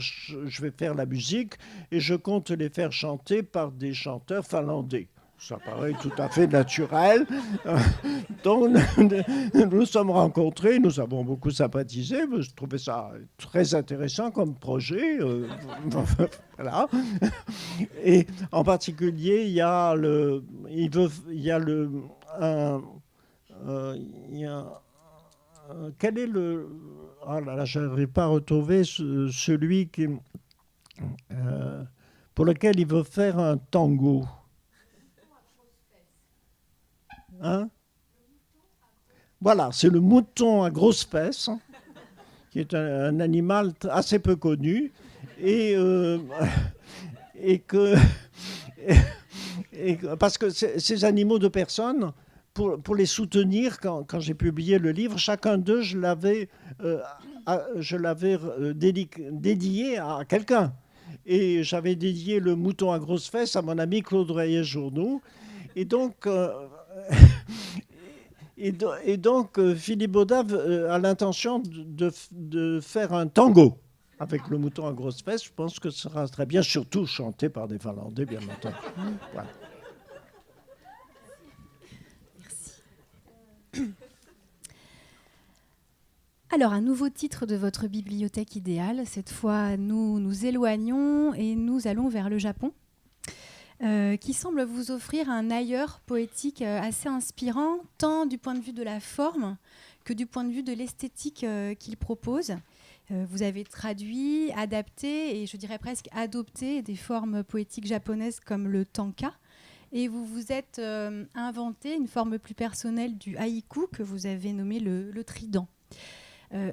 C: la musique et je compte les faire chanter par des chanteurs finlandais. Ça paraît tout à fait naturel. Donc, nous sommes rencontrés, nous avons beaucoup sympathisé. Je trouvais ça très intéressant comme projet. Voilà. Et en particulier, il y a quel est oh là là, je n'arrive pas à retrouver celui pour lequel il veut faire un tango. Hein? Voilà, c'est le mouton à grosses fesses, qui est un animal assez peu connu, et parce que ces animaux de personnes, pour les soutenir, quand j'ai publié le livre, chacun d'eux, je l'avais dédié à quelqu'un. Et j'avais dédié le mouton à grosses fesses à mon ami Claude Reyes-Journoux. Et donc, Philippe Baudin a l'intention de faire un tango avec le mouton à grosses fesses. Je pense que ce sera très bien, surtout chanté par des Finlandais, bien entendu. Voilà.
D: Merci. Alors, un nouveau titre de votre bibliothèque idéale. Cette fois, nous nous éloignons et nous allons vers le Japon, qui semble vous offrir un ailleurs poétique assez inspirant, tant du point de vue de la forme que du point de vue de l'esthétique qu'il propose. Vous avez traduit, adapté et je dirais presque adopté des formes poétiques japonaises comme le tanka. Et vous vous êtes inventé une forme plus personnelle du haïku que vous avez nommé le trident.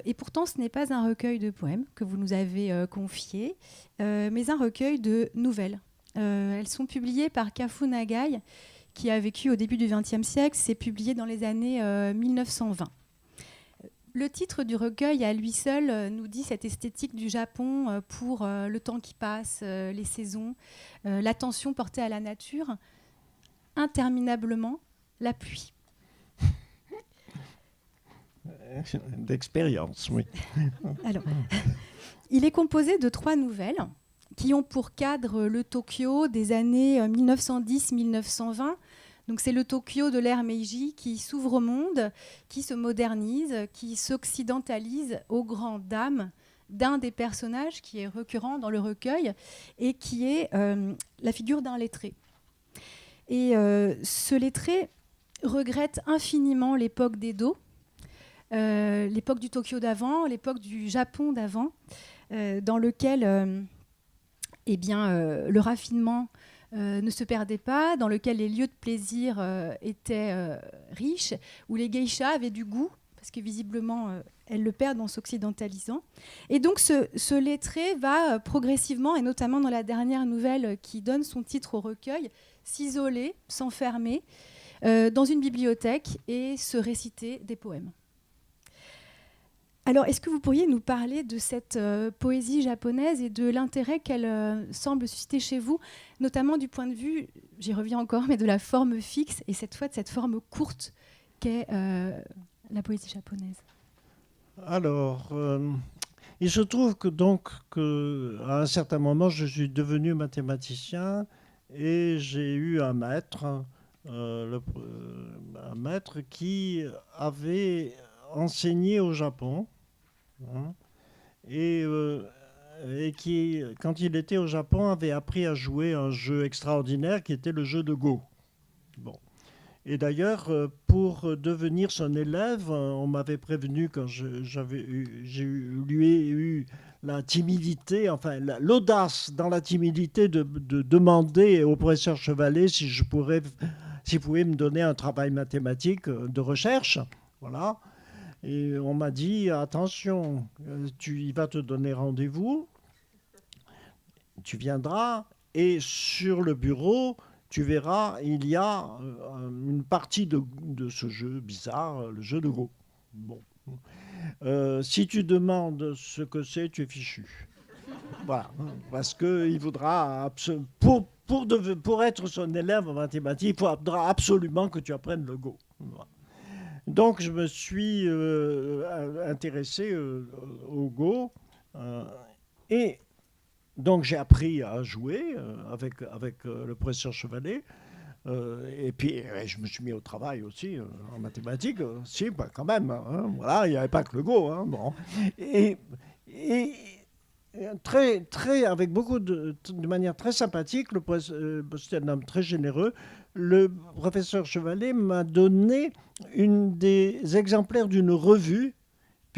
D: Et pourtant, ce n'est pas un recueil de poèmes que vous nous avez confié, mais un recueil de nouvelles. Elles sont publiées par Kafu Nagai, qui a vécu au début du XXe siècle. C'est publié dans les années 1920. Le titre du recueil, à lui seul, nous dit cette esthétique du Japon pour le temps qui passe, les saisons, l'attention portée à la nature, interminablement la pluie.
C: D'expérience, oui.
D: Alors, il est composé de 3 nouvelles qui ont pour cadre le Tokyo des années 1910-1920. Donc c'est le Tokyo de l'ère Meiji qui s'ouvre au monde, qui se modernise, qui s'occidentalise aux grandes dames d'un des personnages qui est récurrent dans le recueil et qui est la figure d'un lettré. Et ce lettré regrette infiniment l'époque d'Edo, l'époque du Tokyo d'avant, l'époque du Japon d'avant, dans lequel le raffinement ne se perdait pas, dans lequel les lieux de plaisir étaient riches, où les geishas avaient du goût, parce que visiblement, elles le perdent en s'occidentalisant. Et donc, ce lettré va progressivement, et notamment dans la dernière nouvelle qui donne son titre au recueil, s'isoler, s'enfermer dans une bibliothèque et se réciter des poèmes. Alors, est-ce que vous pourriez nous parler de cette poésie japonaise et de l'intérêt qu'elle semble susciter chez vous, notamment du point de vue, j'y reviens encore, mais de la forme fixe, et cette fois de cette forme courte qu'est la poésie japonaise?
C: Alors, il se trouve qu'à un certain moment, je suis devenu mathématicien et j'ai eu un maître qui avait enseigné au Japon. Et qui, quand il était au Japon, avait appris à jouer un jeu extraordinaire qui était le jeu de Go. Bon. Et d'ailleurs, pour devenir son élève, on m'avait prévenu quand lui ai eu la timidité, enfin l'audace dans la timidité de demander au professeur Chevalet s'il pouvait me donner un travail mathématique de recherche. Voilà. Et on m'a dit, attention, il va te donner rendez-vous, tu viendras, et sur le bureau, tu verras, il y a une partie de ce jeu bizarre, le jeu de Go. Bon. Si tu demandes ce que c'est, tu es fichu. Voilà, parce qu'il voudra, pour être son élève en mathématiques, il faudra absolument que tu apprennes le Go. Voilà. Donc, je me suis intéressé au Go et donc j'ai appris à jouer avec le professeur Chevalet et puis je me suis mis au travail aussi en mathématiques, si, bah, quand même. Hein, voilà, il n'y avait pas que le Go. Hein, bon. Et avec beaucoup de manière très sympathique, c'était un homme très généreux. Le professeur Chevalet m'a donné des exemplaires d'une revue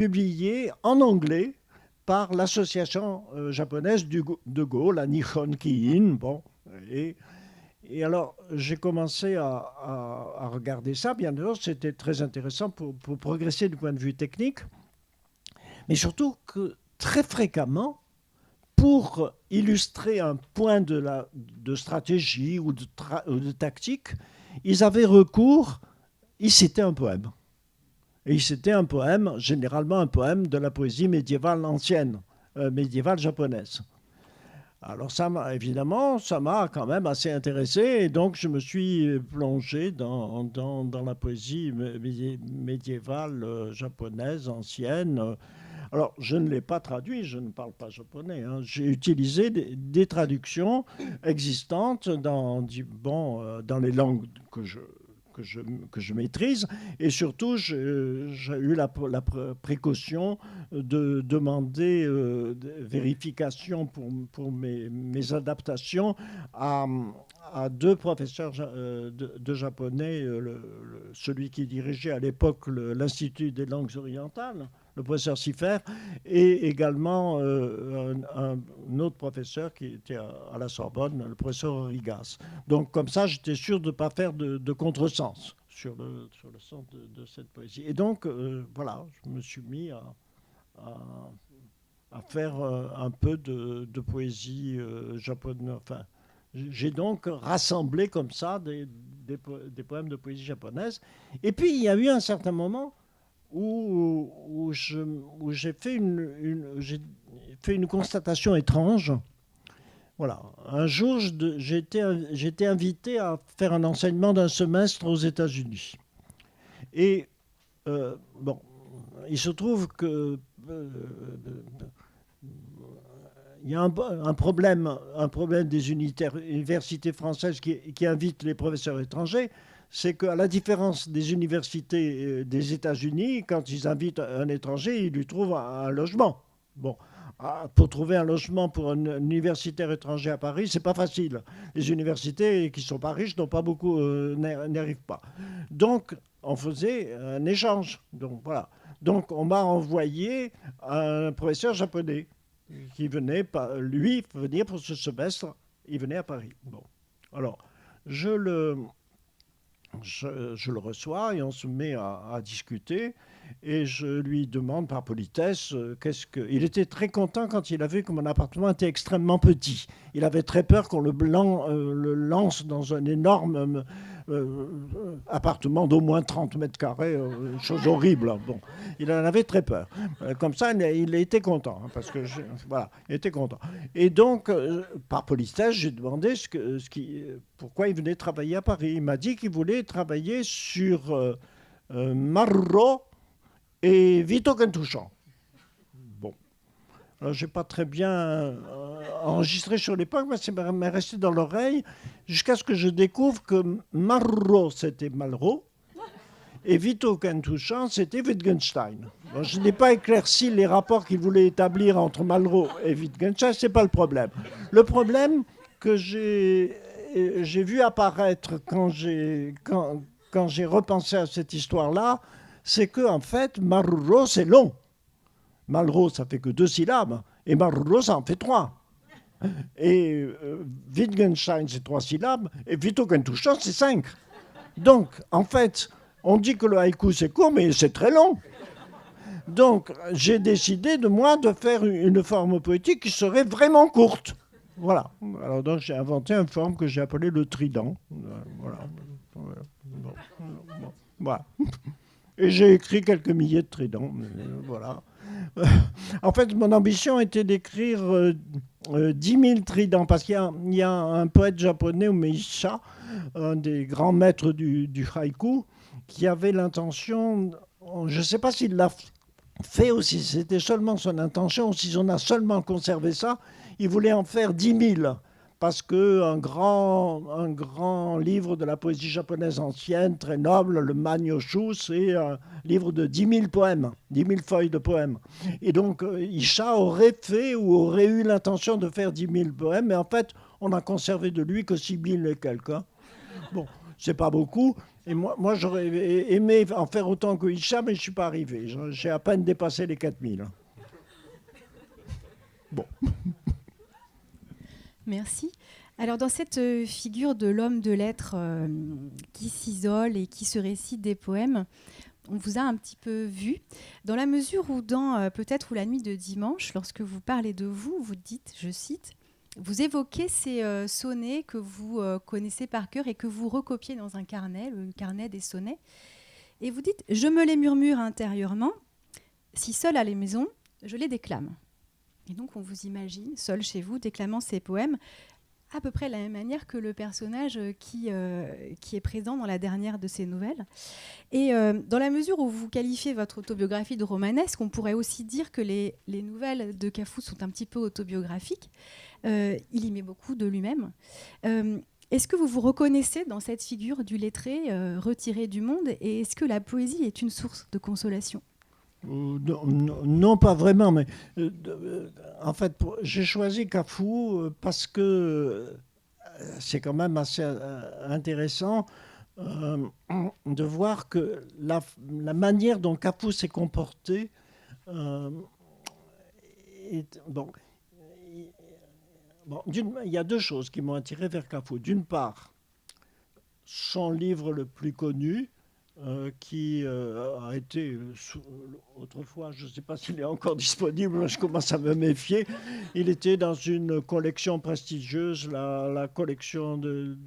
C: publié en anglais par l'association japonaise de Go, la Nihon Ki-in. Bon, et alors, j'ai commencé à regarder ça. Bien sûr, c'était très intéressant pour progresser du point de vue technique, mais surtout que très fréquemment, pour illustrer un point de stratégie ou de tactique, ils avaient recours, ils citaient un poème. Et ils citaient un poème, généralement un poème de la poésie médiévale ancienne, médiévale japonaise. Alors évidemment, ça m'a quand même assez intéressé, et donc je me suis plongé dans la poésie médiévale japonaise ancienne. Alors, je ne l'ai pas traduit, je ne parle pas japonais. Hein. J'ai utilisé des traductions existantes dans les langues que je maîtrise. Et surtout, j'ai eu la précaution de demander vérification pour mes adaptations à deux professeurs de japonais, celui qui dirigeait à l'époque l'Institut des langues orientales, le professeur Siffer, et également un autre professeur qui était à la Sorbonne, le professeur Origas. Donc comme ça, j'étais sûr de ne pas faire de contresens sur le sens de cette poésie. Et donc, voilà, je me suis mis à faire un peu de poésie japonaise. Enfin, j'ai donc rassemblé comme ça des poèmes de poésie japonaise. Et puis, il y a eu un certain moment où j'ai fait une constatation étrange. Voilà. Un jour, j'ai été invité à faire un enseignement d'un semestre aux États-Unis. Et il se trouve que il y a un problème des universités françaises qui invitent les professeurs étrangers. C'est qu'à la différence des universités des États-Unis, quand ils invitent un étranger, ils lui trouvent un logement. Bon, pour trouver un logement pour un universitaire étranger à Paris, c'est pas facile. Les universités qui sont pas riches n'ont pas beaucoup, n'y arrivent pas. Donc, on faisait un échange. Donc voilà. Donc, on m'a envoyé un professeur japonais qui venait, lui, venir pour ce semestre. Il venait à Paris. Bon, alors je le reçois et on se met à discuter et je lui demande par politesse il était très content quand il a vu que mon appartement était extrêmement petit. Il avait très peur qu'on le lance dans un énorme appartement d'au moins 30 mètres carrés, chose horrible. Bon, il en avait très peur. Comme ça, il était content, hein, parce que voilà, il était content. Et donc, par politesse, j'ai demandé pourquoi il venait travailler à Paris. Il m'a dit qu'il voulait travailler sur Marro et Vito Cantuccian. Bon, alors j'ai pas très bien enregistré sur l'époque, mais ça m'est resté dans l'oreille jusqu'à ce que je découvre que Marro, c'était Malraux, et Vito Cantuccian, c'était Wittgenstein. Bon, je n'ai pas éclairci les rapports qu'il voulait établir entre Malraux et Wittgenstein, c'est pas le problème. Le problème que j'ai vu apparaître quand j'ai repensé à cette histoire-là, c'est que en fait, Marro, c'est long. Malraux, ça fait que 2 syllabes, et Marro, ça en fait 3. Et Wittgenstein, c'est 3 syllabes, et Vito Cantuccian, c'est 5. Donc, en fait, on dit que le haïku, c'est court, mais c'est très long. Donc, j'ai décidé, de faire une forme poétique qui serait vraiment courte. Voilà. Alors, donc, j'ai inventé une forme que j'ai appelée le trident. Voilà. Voilà. Et j'ai écrit quelques milliers de tridents. Voilà. En fait, mon ambition était d'écrire 10 000 tridents, parce qu'il y a un poète japonais, Umeisha, un des grands maîtres du haïku, qui avait l'intention, je ne sais pas s'il l'a fait ou si c'était seulement son intention, ou si on a seulement conservé ça, il voulait en faire 10 000. Parce qu'un grand livre de la poésie japonaise ancienne, très noble, le Manyoshu, c'est un livre de 10 000 poèmes, 10 000 feuilles de poèmes. Et donc, Isha aurait fait ou aurait eu l'intention de faire 10 000 poèmes, mais en fait, on n'a conservé de lui que 6 000 et quelques. Bon, c'est pas beaucoup, Et moi j'aurais aimé en faire autant que Hicham, mais je ne suis pas arrivé. J'ai à peine dépassé les 4000. Bon.
D: Merci. Alors, dans cette figure de l'homme de lettres qui s'isole et qui se récite des poèmes, on vous a un petit peu vu, dans la mesure où dans peut-être ou la nuit de dimanche, lorsque vous parlez de vous, vous dites, je cite, vous évoquez ces sonnets que vous connaissez par cœur et que vous recopiez dans un carnet, le carnet des sonnets, et vous dites, je me les murmure intérieurement, si seul à la maison, je les déclame. Et donc on vous imagine, seul chez vous, déclamant ces poèmes, à peu près de la même manière que le personnage qui est présent dans la dernière de ces nouvelles. Et dans la mesure où vous qualifiez votre autobiographie de romanesque, on pourrait aussi dire que les nouvelles de Kafou sont un petit peu autobiographiques. Il y met beaucoup de lui-même. Est-ce que vous vous reconnaissez dans cette figure du lettré retiré du monde, et est-ce que la poésie est une source de consolation ?
C: Non, pas vraiment, mais en fait, j'ai choisi Kafou parce que c'est quand même assez intéressant de voir que la manière dont Kafou s'est comporté il y a deux choses qui m'ont attiré vers Kafou. D'une part, son livre le plus connu, qui a été autrefois, je ne sais pas s'il est encore disponible, je commence à me méfier. Il était dans une collection prestigieuse, la collection de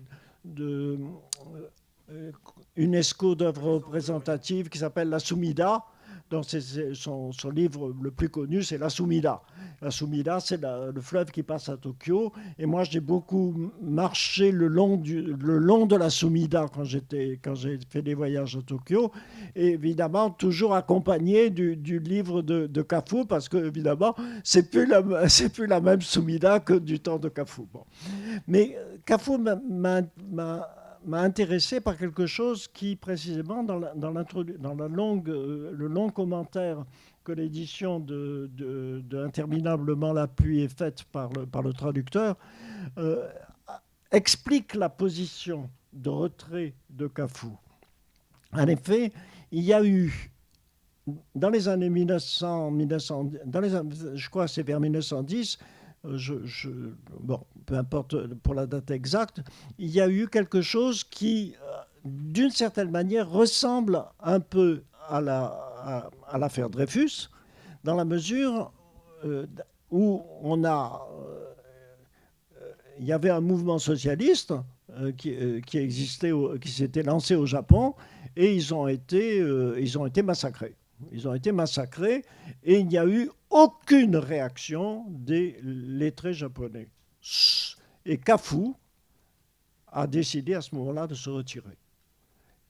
C: UNESCO d'œuvres représentatives qui s'appelle La Soumida. Donc son livre le plus connu, c'est La Soumida. La Soumida, c'est le fleuve qui passe à Tokyo. Et moi, j'ai beaucoup marché le long de la Soumida quand j'ai fait des voyages à Tokyo. Et évidemment, toujours accompagné du livre de Kafou, parce que évidemment, c'est plus la même Soumida que du temps de Kafou. Bon. Mais Kafou m'a intéressé par quelque chose qui, précisément, dans le long commentaire que l'édition de Interminablement la pluie est faite par le traducteur, explique la position de retrait de Kafou. En effet, il y a eu, dans les années 1900 je crois que c'est vers 1910, peu importe pour la date exacte, il y a eu quelque chose qui, d'une certaine manière, ressemble un peu à l'affaire Dreyfus, dans la mesure où il y avait un mouvement socialiste qui s'était lancé au Japon, et ils ont été massacrés. Ils ont été massacrés et il n'y a eu aucune réaction des lettrés japonais. Et Kafou a décidé à ce moment-là de se retirer.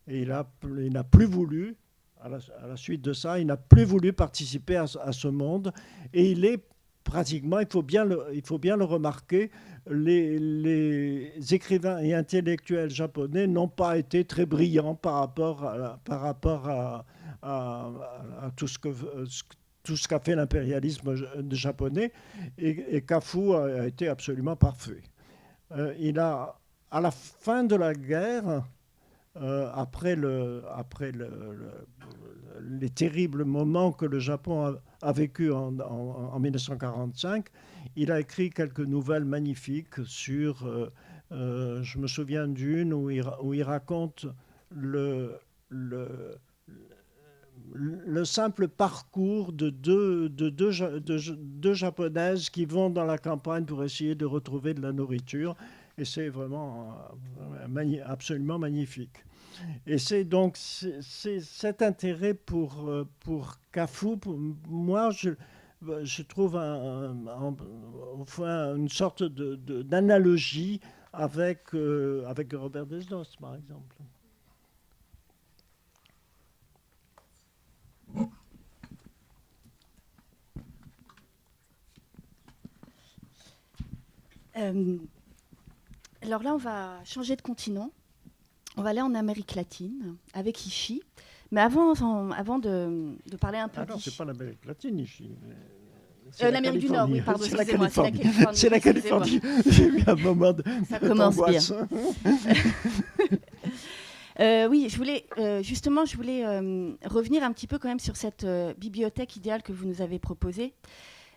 C: Et il n'a plus voulu, à la suite de ça, il n'a plus voulu participer à ce monde. Et il est pratiquement, il faut bien le remarquer, les écrivains et intellectuels japonais n'ont pas été très brillants par rapport à tout ce qu'a fait l'impérialisme japonais, et Kafou a été absolument parfait. À la fin de la guerre, après les terribles moments que le Japon a vécu en 1945, il a écrit quelques nouvelles magnifiques sur, je me souviens d'une où il raconte le simple parcours de deux japonaises qui vont dans la campagne pour essayer de retrouver de la nourriture. Et c'est vraiment absolument magnifique. Et c'est donc cet intérêt pour Kafou, moi, je trouve une sorte d'analogie avec Robert Desnos, par exemple.
F: Alors là, on va changer de continent. On va aller en Amérique latine avec Ishi. Mais avant de parler un peu
C: d'Ishi... non, c'est pas l'Amérique latine, Ishi.
F: L'Amérique du Nord, oui, pardon, excusez-moi.
C: C'est la Californie. J'ai eu un moment de
F: ça commence
C: d'angoisse.
F: Bien. Oui, justement, je voulais revenir un petit peu quand même sur cette bibliothèque idéale que vous nous avez proposée.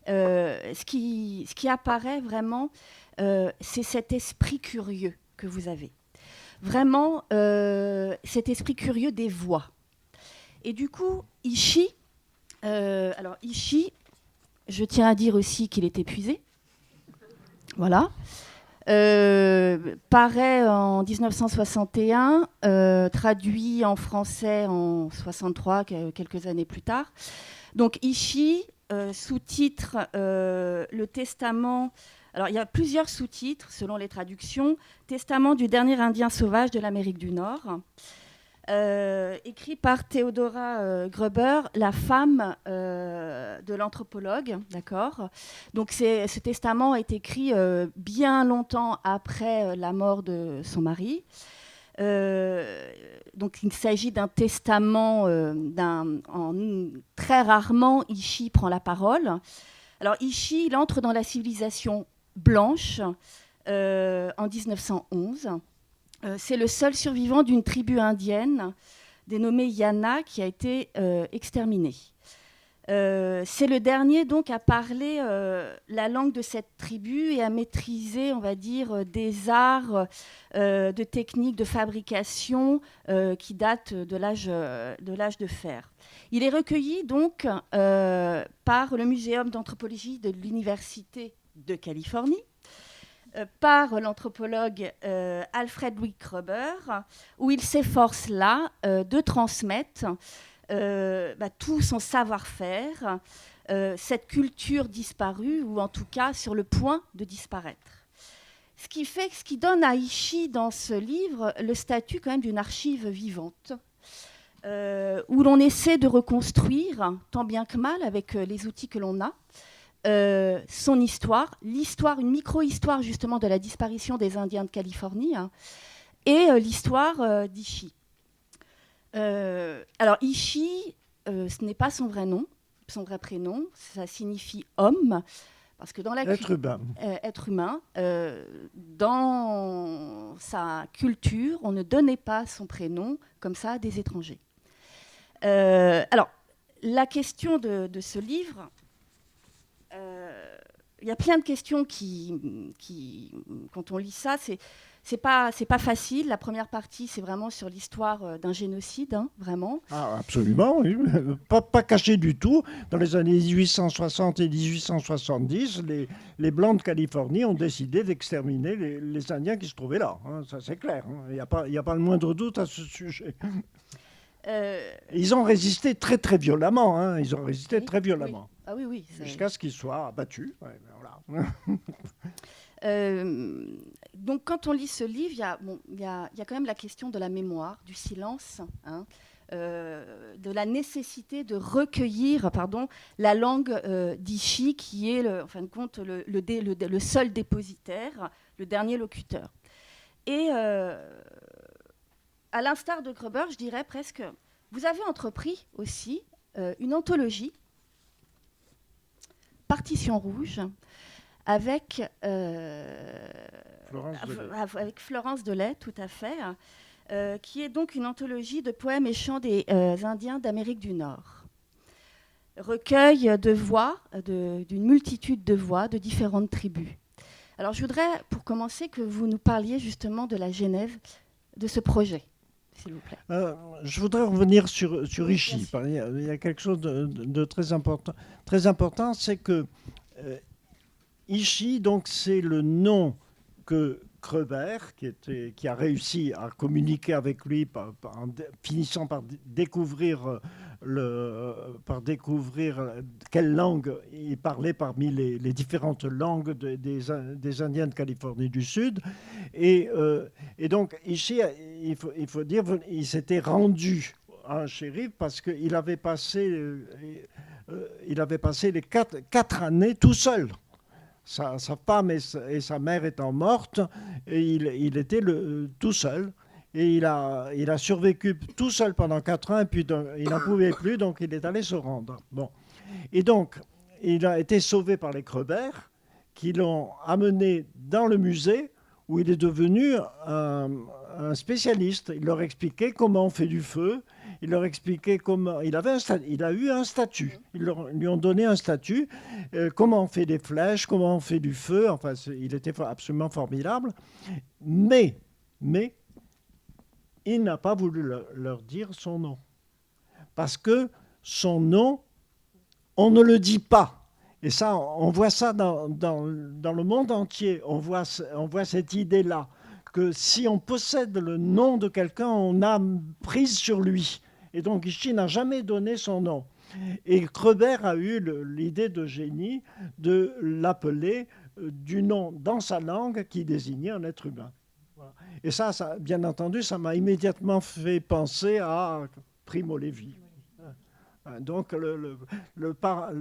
F: Ce qui apparaît vraiment, c'est cet esprit curieux que vous avez. Vraiment, cet esprit curieux des voix. Et du coup, Ishii, je tiens à dire aussi qu'il est épuisé. Voilà. Paraît en 1961, traduit en français en 63, quelques années plus tard. Donc Ishii, sous-titre Le Testament. Alors il y a plusieurs sous-titres selon les traductions. Testament du dernier Indien sauvage de l'Amérique du Nord. Écrit par Theodora Gruber, la femme de l'anthropologue, d'accord. Donc ce testament est écrit bien longtemps après la mort de son mari. Donc il s'agit d'un testament, très rarement Ishii prend la parole. Alors Ishii, il entre dans la civilisation blanche en 1911. C'est le seul survivant d'une tribu indienne dénommée Yana qui a été exterminée. C'est le dernier donc à parler la langue de cette tribu et à maîtriser, on va dire, des arts, de techniques de fabrication qui datent de l'âge de fer. Il est recueilli donc par le Muséum d'anthropologie de l'Université de Californie, par l'anthropologue Alfred Louis Gruber, où il s'efforce là de transmettre tout son savoir-faire, cette culture disparue, ou en tout cas sur le point de disparaître. Ce qui donne à Ishii dans ce livre le statut quand même d'une archive vivante, où l'on essaie de reconstruire, tant bien que mal, avec les outils que l'on a, son histoire, une micro-histoire justement de la disparition des Indiens de Californie, hein, et l'histoire d'Ishii. Alors Ishii, ce n'est pas son vrai nom, son vrai prénom, ça signifie homme, parce que dans la être humain, dans sa culture, on ne donnait pas son prénom comme ça à des étrangers. Alors, la question de ce livre, il y a plein de questions qui quand on lit ça, c'est pas facile. La première partie, c'est vraiment sur l'histoire d'un génocide, hein, vraiment.
C: Ah, absolument, oui. Pas caché du tout. Dans les années 1860 et 1870, les Blancs de Californie ont décidé d'exterminer les Indiens qui se trouvaient là. Hein, ça, c'est clair. Il n'y a pas le moindre doute à ce sujet. Ils ont résisté très, très violemment. Hein. Ils ont résisté très violemment.
F: Oui. Ah oui.
C: Jusqu'à ce qu'ils soient abattus. Ouais, voilà.
F: Donc, quand on lit ce livre, il y a quand même la question de la mémoire, du silence, hein, de la nécessité de recueillir la langue d'Ishii, qui est, en fin de compte, le seul dépositaire, le dernier locuteur. Et à l'instar de Gruber, je dirais presque, vous avez entrepris aussi une anthologie, Partition rouge, avec Florence Delay, tout à fait, qui est donc une anthologie de poèmes et chants des Indiens d'Amérique du Nord. Recueil de voix, d'une multitude de voix de différentes tribus. Alors je voudrais, pour commencer, que vous nous parliez justement de la genèse de ce projet, s'il vous plaît.
C: Je voudrais revenir sur Ishii. Il y a quelque chose de très important. Très important, c'est que Ishii, donc, c'est le nom que Gruber, qui a réussi à communiquer avec lui, finissant par découvrir quelle langue il parlait parmi les différentes langues des Indiens de Californie du Sud. Et donc, Ishii, il faut dire, il s'était rendu à un shérif parce qu'il avait passé les 4 années tout seul. Sa femme et sa mère étant mortes, et il était tout seul. Et il a survécu tout seul pendant 4 ans, et puis il n'en pouvait plus, donc il est allé se rendre. Bon. Et donc, il a été sauvé par les Gruber, qui l'ont amené dans le musée, où il est devenu un spécialiste. Il leur expliquait comment on fait du feu. Il leur expliquait comment... Il a eu un statut. Ils lui ont donné un statut. Comment on fait des flèches, comment on fait du feu. Enfin, il était absolument formidable. Mais il n'a pas voulu leur dire son nom. Parce que son nom, on ne le dit pas. Et ça, on voit ça dans le monde entier. On voit cette idée-là, que si on possède le nom de quelqu'un, on a prise sur lui. Et donc, Ishii n'a jamais donné son nom. Et Kreber a eu l'idée de génie de l'appeler du nom dans sa langue qui désignait un être humain. Voilà. Et ça, bien entendu, ça m'a immédiatement fait penser à Primo Levi. Donc, le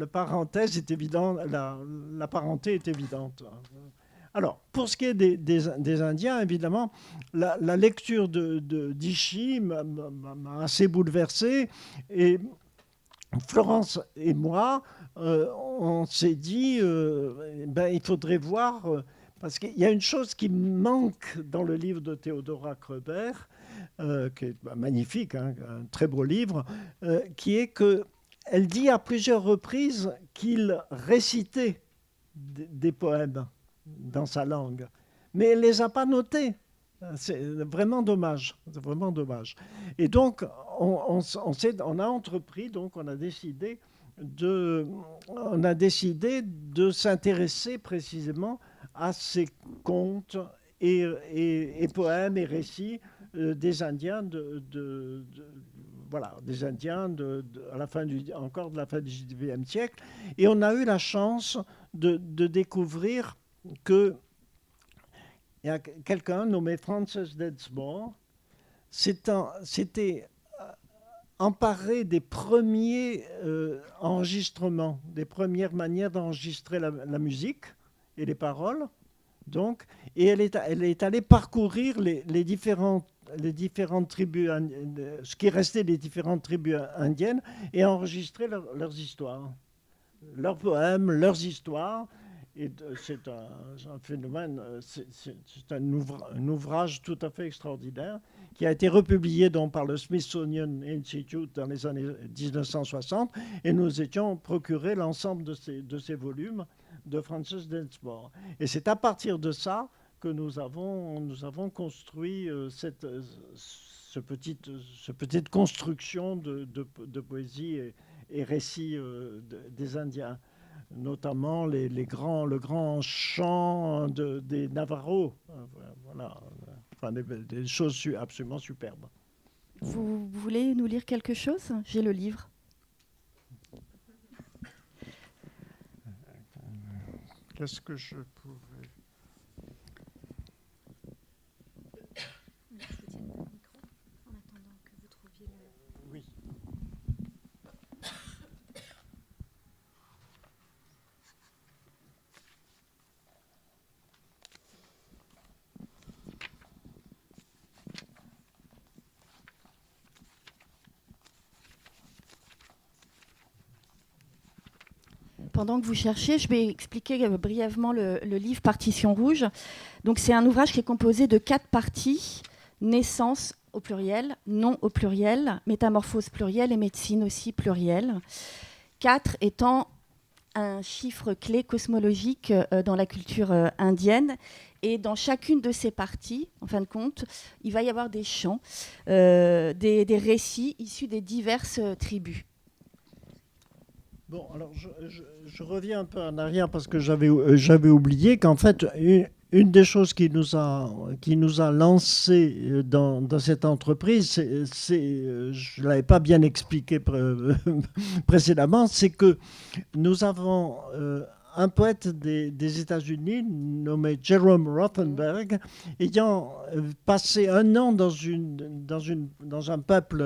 C: parenthèse est évident, la parenté est évidente. Alors, pour ce qui est des Indiens, évidemment, la lecture d'Ishii m'a assez bouleversé. Et Florence et moi, on s'est dit, il faudrait voir, parce qu'il y a une chose qui manque dans le livre de Theodora Kreber, qui est magnifique, hein, un très beau livre, qui est qu'elle dit à plusieurs reprises qu'il récitait des poèmes dans sa langue, mais elle ne les a pas notés. C'est vraiment dommage. C'est vraiment dommage. Et donc, on a entrepris, donc on a décidé de s'intéresser précisément à ces contes et poèmes et récits des Indiens des Indiens encore de la fin du XIXe siècle. Et on a eu la chance de découvrir que il y a quelqu'un nommé Francis Densmore s'était emparé des premiers enregistrements, des premières manières d'enregistrer la musique et les paroles. Donc, et elle est allée parcourir les différentes tribus, ce qui restait des différentes tribus indiennes, et enregistrer leurs histoires, leurs poèmes, leurs histoires. Et c'est un phénomène, c'est un ouvrage tout à fait extraordinaire qui a été republié donc par le Smithsonian Institute dans les années 1960, et nous étions procurés l'ensemble de ces volumes de Francis Densmore. Et c'est à partir de ça que nous avons construit cette petite construction de poésie et récits des Indiens, notamment le grand chant des Navarros. Voilà. Enfin, des choses absolument superbes.
F: Vous voulez nous lire quelque chose? J'ai le livre.
C: Qu'est-ce que je pourrais... Oui.
F: Pendant que vous cherchez, je vais expliquer brièvement le livre Partition rouge. Donc, c'est un ouvrage qui est composé de 4 parties: naissance au pluriel, nom au pluriel, métamorphose pluriel et médecine aussi pluriel. 4 étant un chiffre clé cosmologique dans la culture indienne. Et dans chacune de ces parties, en fin de compte, il va y avoir des chants, des récits issus des diverses tribus.
C: Bon, alors je reviens un peu en arrière parce que j'avais oublié qu'en fait, une des choses qui nous a lancé dans cette entreprise, je ne l'avais pas bien expliqué précédemment, c'est que nous avons un poète des États-Unis nommé Jerome Rothenberg, ayant passé un an dans un peuple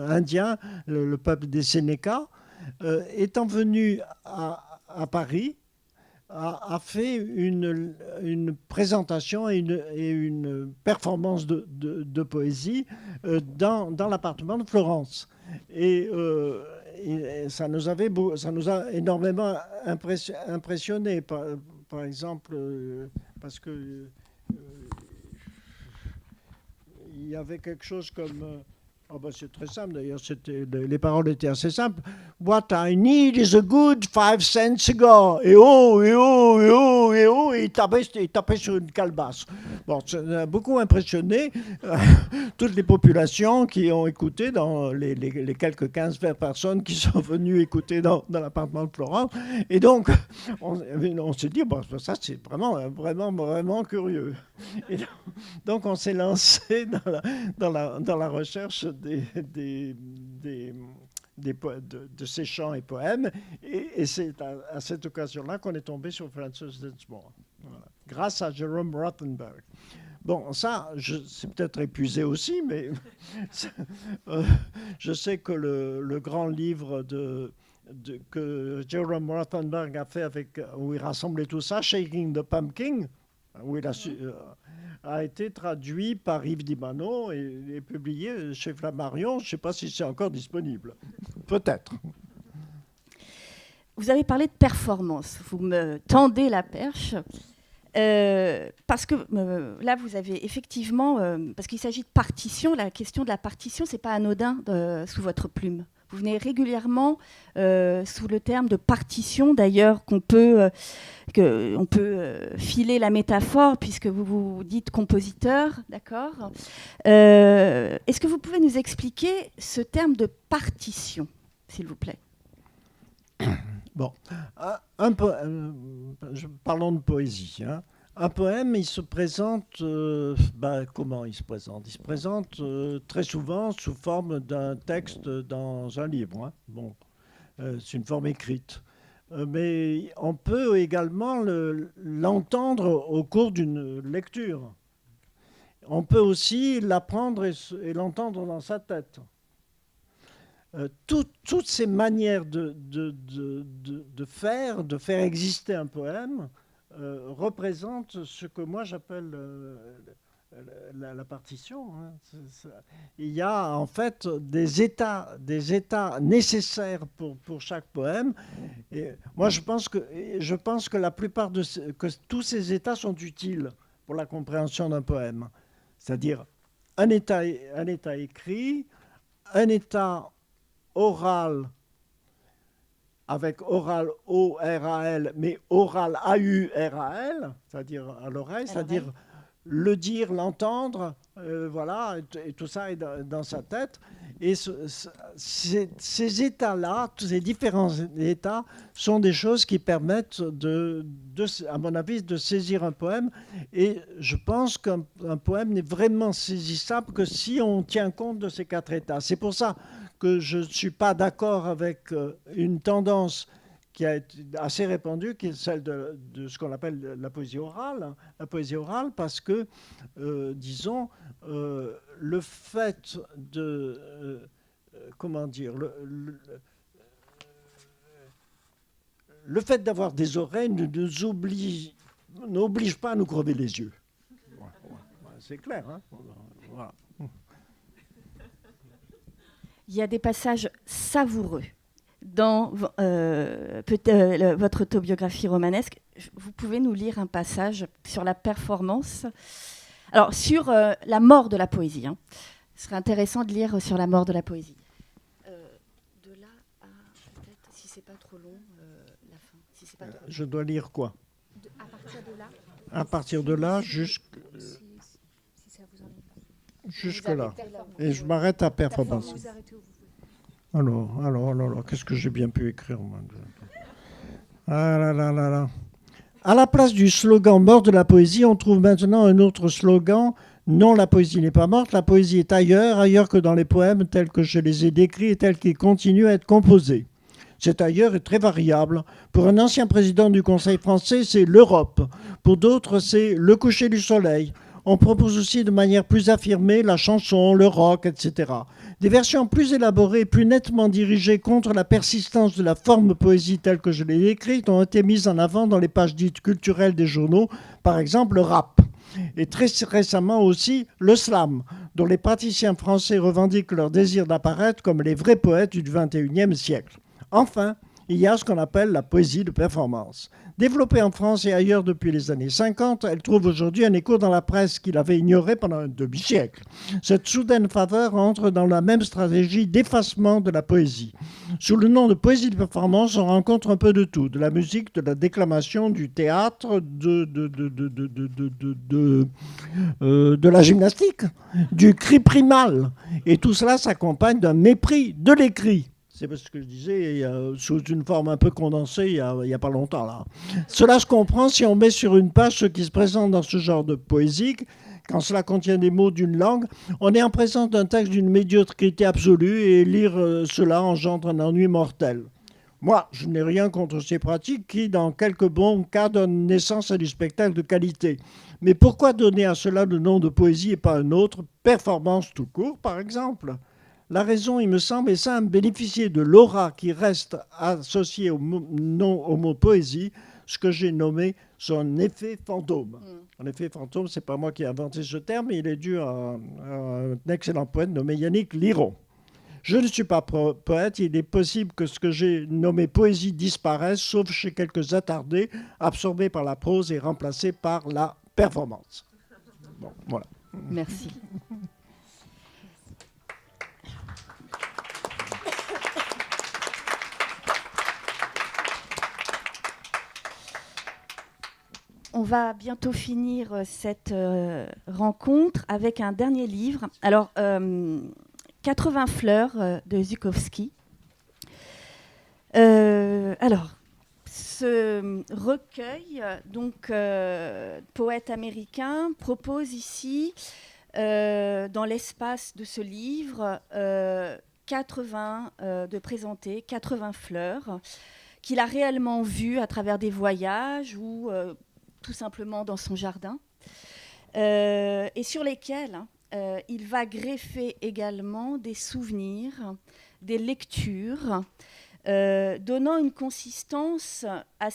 C: indien, le peuple des Sénécas, étant venu à Paris, a fait une présentation et une performance de poésie dans l'appartement de Florence. Et ça nous a énormément impressionné, par exemple, parce que y avait quelque chose comme... c'est très simple d'ailleurs, les paroles étaient assez simples. What I need is a good 5-cent cigar. Et oh, et oh, et oh, et oh, et il tapait sur une calebasse. Bon, ça a beaucoup impressionné toutes les populations qui ont écouté, dans les quelques 15-20 personnes qui sont venues écouter dans l'appartement de Florence. Et donc, on s'est dit, bon, ça c'est vraiment curieux. Et donc, on s'est lancé dans la recherche de ces chants et poèmes, et c'est à cette occasion-là qu'on est tombé sur Francis Dinsmore, voilà, grâce à Jerome Rothenberg. Bon, ça, c'est peut-être épuisé aussi, mais je sais que le grand livre que Jerome Rothenberg a fait où il rassemblait tout ça, Shaking the Pumpkin, où il a été traduit par Yves Dimano et publié chez Flammarion. Je ne sais pas si c'est encore disponible. Peut-être.
F: Vous avez parlé de performance. Vous me tendez la perche. Parce que là, vous avez effectivement... parce qu'il s'agit de partition. La question de la partition, ce n'est pas anodin sous votre plume. Vous venez régulièrement sous le terme de partition, d'ailleurs, qu'on peut filer la métaphore, puisque vous vous dites compositeur, d'accord. Est-ce que vous pouvez nous expliquer ce terme de partition, s'il vous plaît?
C: Bon, parlons de poésie. Hein. Un poème, il se présente, comment il se présente? Il se présente très souvent sous forme d'un texte dans un livre. Hein. Bon, c'est une forme écrite. Mais on peut également l'entendre au cours d'une lecture. On peut aussi l'apprendre et l'entendre dans sa tête. Toutes ces manières de faire exister un poème représente ce que moi j'appelle la partition. Hein. Il y a en fait des états nécessaires pour chaque poème. Et moi je pense que la plupart que tous ces états sont utiles pour la compréhension d'un poème. C'est-à-dire un état écrit, un état oral, avec oral O-R-A-L, mais oral A-U-R-A-L, c'est-à-dire à l'oreille, c'est-à-dire le dire, l'entendre, voilà, et tout ça est dans sa tête. Et ces états-là, tous ces différents états, sont des choses qui permettent, à mon avis, de saisir un poème. Et je pense qu'un poème n'est vraiment saisissable que si on tient compte de ces 4 états. C'est pour ça que je ne suis pas d'accord avec une tendance qui a été assez répandue, qui est celle de ce qu'on appelle la poésie orale. Hein. La poésie orale parce que, disons, le fait de... comment dire le fait d'avoir des oreilles n'oblige pas à nous crever les yeux. C'est clair, hein? Voilà.
F: Il y a des passages savoureux dans votre autobiographie romanesque. Vous pouvez nous lire un passage sur la performance, alors sur la mort de la poésie. Hein. Ce serait intéressant de lire sur la mort de la poésie. De là à, peut-être, si c'est pas trop long, la fin. Si c'est pas trop long.
C: Je dois lire quoi?
F: À partir de là.
C: À partir de là, jusque-là. Et je m'arrête à performance. Alors, qu'est-ce que j'ai bien pu écrire, moi? Ah là là là là. À la place du slogan « Mort de la poésie », on trouve maintenant un autre slogan « Non, la poésie n'est pas morte, la poésie est ailleurs que dans les poèmes tels que je les ai décrits et tels qu'ils continuent à être composés. » Cet ailleurs est très variable. Pour un ancien président du Conseil français, c'est l'Europe. Pour d'autres, c'est le coucher du soleil. On propose aussi de manière plus affirmée la chanson, le rock, etc. Des versions plus élaborées, plus nettement dirigées contre la persistance de la forme poésie telle que je l'ai décrite ont été mises en avant dans les pages dites culturelles des journaux, par exemple le rap. Et très récemment aussi le slam, dont les praticiens français revendiquent leur désir d'apparaître comme les vrais poètes du XXIe siècle. Enfin, il y a ce qu'on appelle la poésie de performance. Développée en France et ailleurs depuis les années 50, elle trouve aujourd'hui un écho dans la presse qu'il avait ignoré pendant un demi-siècle. Cette soudaine faveur entre dans la même stratégie d'effacement de la poésie. Sous le nom de poésie de performance, on rencontre un peu de tout, de la musique, de la déclamation, du théâtre, de la gymnastique, du cri primal. Et tout cela s'accompagne d'un mépris de l'écrit. C'est ce que je disais sous une forme un peu condensée il y a pas longtemps. Là. Cela se comprend si on met sur une page ce qui se présente dans ce genre de poésie. Quand cela contient des mots d'une langue, on est en présence d'un texte d'une médiocrité absolue et lire cela engendre un ennui mortel. Moi, je n'ai rien contre ces pratiques qui, dans quelques bons cas, donnent naissance à du spectacle de qualité. Mais pourquoi donner à cela le nom de poésie et pas un autre, performance tout court, par exemple ? La raison, il me semble, est simple, bénéficier de l'aura qui reste associée au mot poésie, ce que j'ai nommé son effet fantôme. En effet, fantôme, ce n'est pas moi qui ai inventé ce terme, mais il est dû à un excellent poète nommé Yannick Liron. Je ne suis pas poète, il est possible que ce que j'ai nommé poésie disparaisse, sauf chez quelques attardés, absorbés par la prose et remplacés par la performance. Bon, voilà.
F: Merci. On va bientôt finir cette rencontre avec un dernier livre. Alors, 80 fleurs de Zukowski. Alors, ce recueil, donc poète américain, propose ici, dans l'espace de ce livre, de présenter 80 fleurs qu'il a réellement vues à travers des voyages ou tout simplement dans son jardin, et sur lesquels il va greffer également des souvenirs, des lectures, donnant une consistance à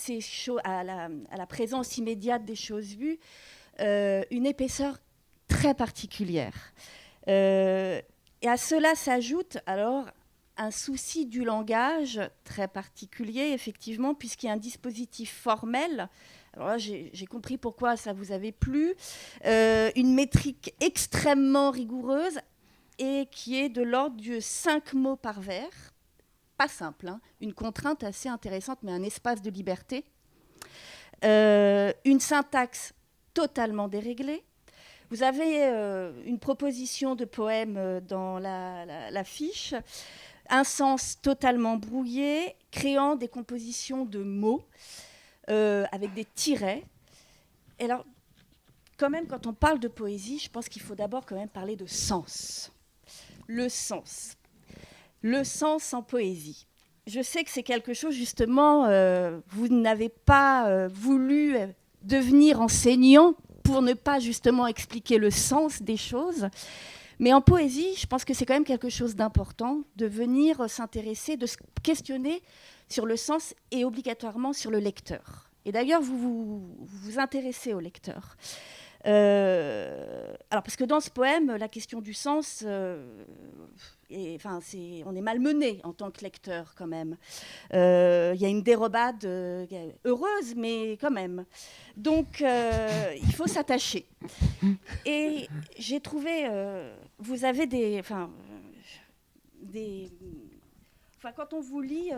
F: la présence immédiate des choses vues, une épaisseur très particulière. Et à cela s'ajoute alors un souci du langage très particulier, effectivement, puisqu'il y a un dispositif formel. Alors là, j'ai compris pourquoi ça vous avait plu. Une métrique extrêmement rigoureuse et qui est de l'ordre de 5 mots par vers. Pas simple, hein. Une contrainte assez intéressante, mais un espace de liberté. Une syntaxe totalement déréglée. Vous avez une proposition de poème dans la fiche, un sens totalement brouillé, créant des compositions de mots avec des tirets. Et alors, quand même, quand on parle de poésie, je pense qu'il faut d'abord quand même parler de sens. Le sens. Le sens en poésie. Je sais que c'est quelque chose, justement, vous n'avez pas voulu devenir enseignant pour ne pas justement expliquer le sens des choses. Mais en poésie, je pense que c'est quand même quelque chose d'important de venir s'intéresser, de se questionner sur le sens et obligatoirement sur le lecteur. Et d'ailleurs, vous vous intéressez au lecteur. Alors, parce que dans ce poème, la question du sens, on est malmené en tant que lecteur quand même. Il y a une dérobade heureuse, mais quand même. Donc, il faut s'attacher. Et j'ai trouvé, vous avez quand on vous lit,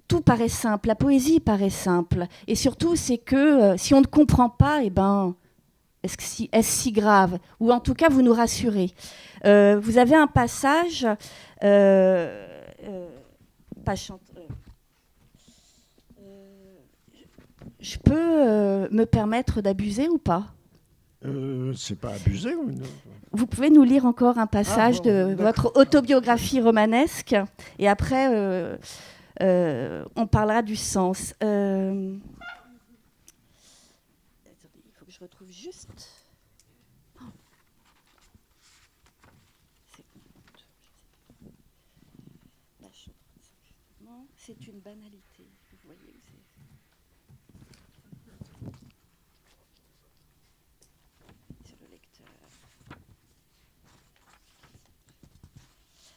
F: tout paraît simple, la poésie paraît simple. Et surtout, c'est que si on ne comprend pas, est-ce si grave? Ou en tout cas, vous nous rassurez. Vous avez un passage, je peux me permettre d'abuser ou pas?
C: C'est pas abusé.
F: Vous pouvez nous lire encore un passage de votre autobiographie romanesque, et après, on parlera du sens. Attendez, il faut que je retrouve juste. C'est une banalité. Vous voyez où c'est. Sur le lecteur.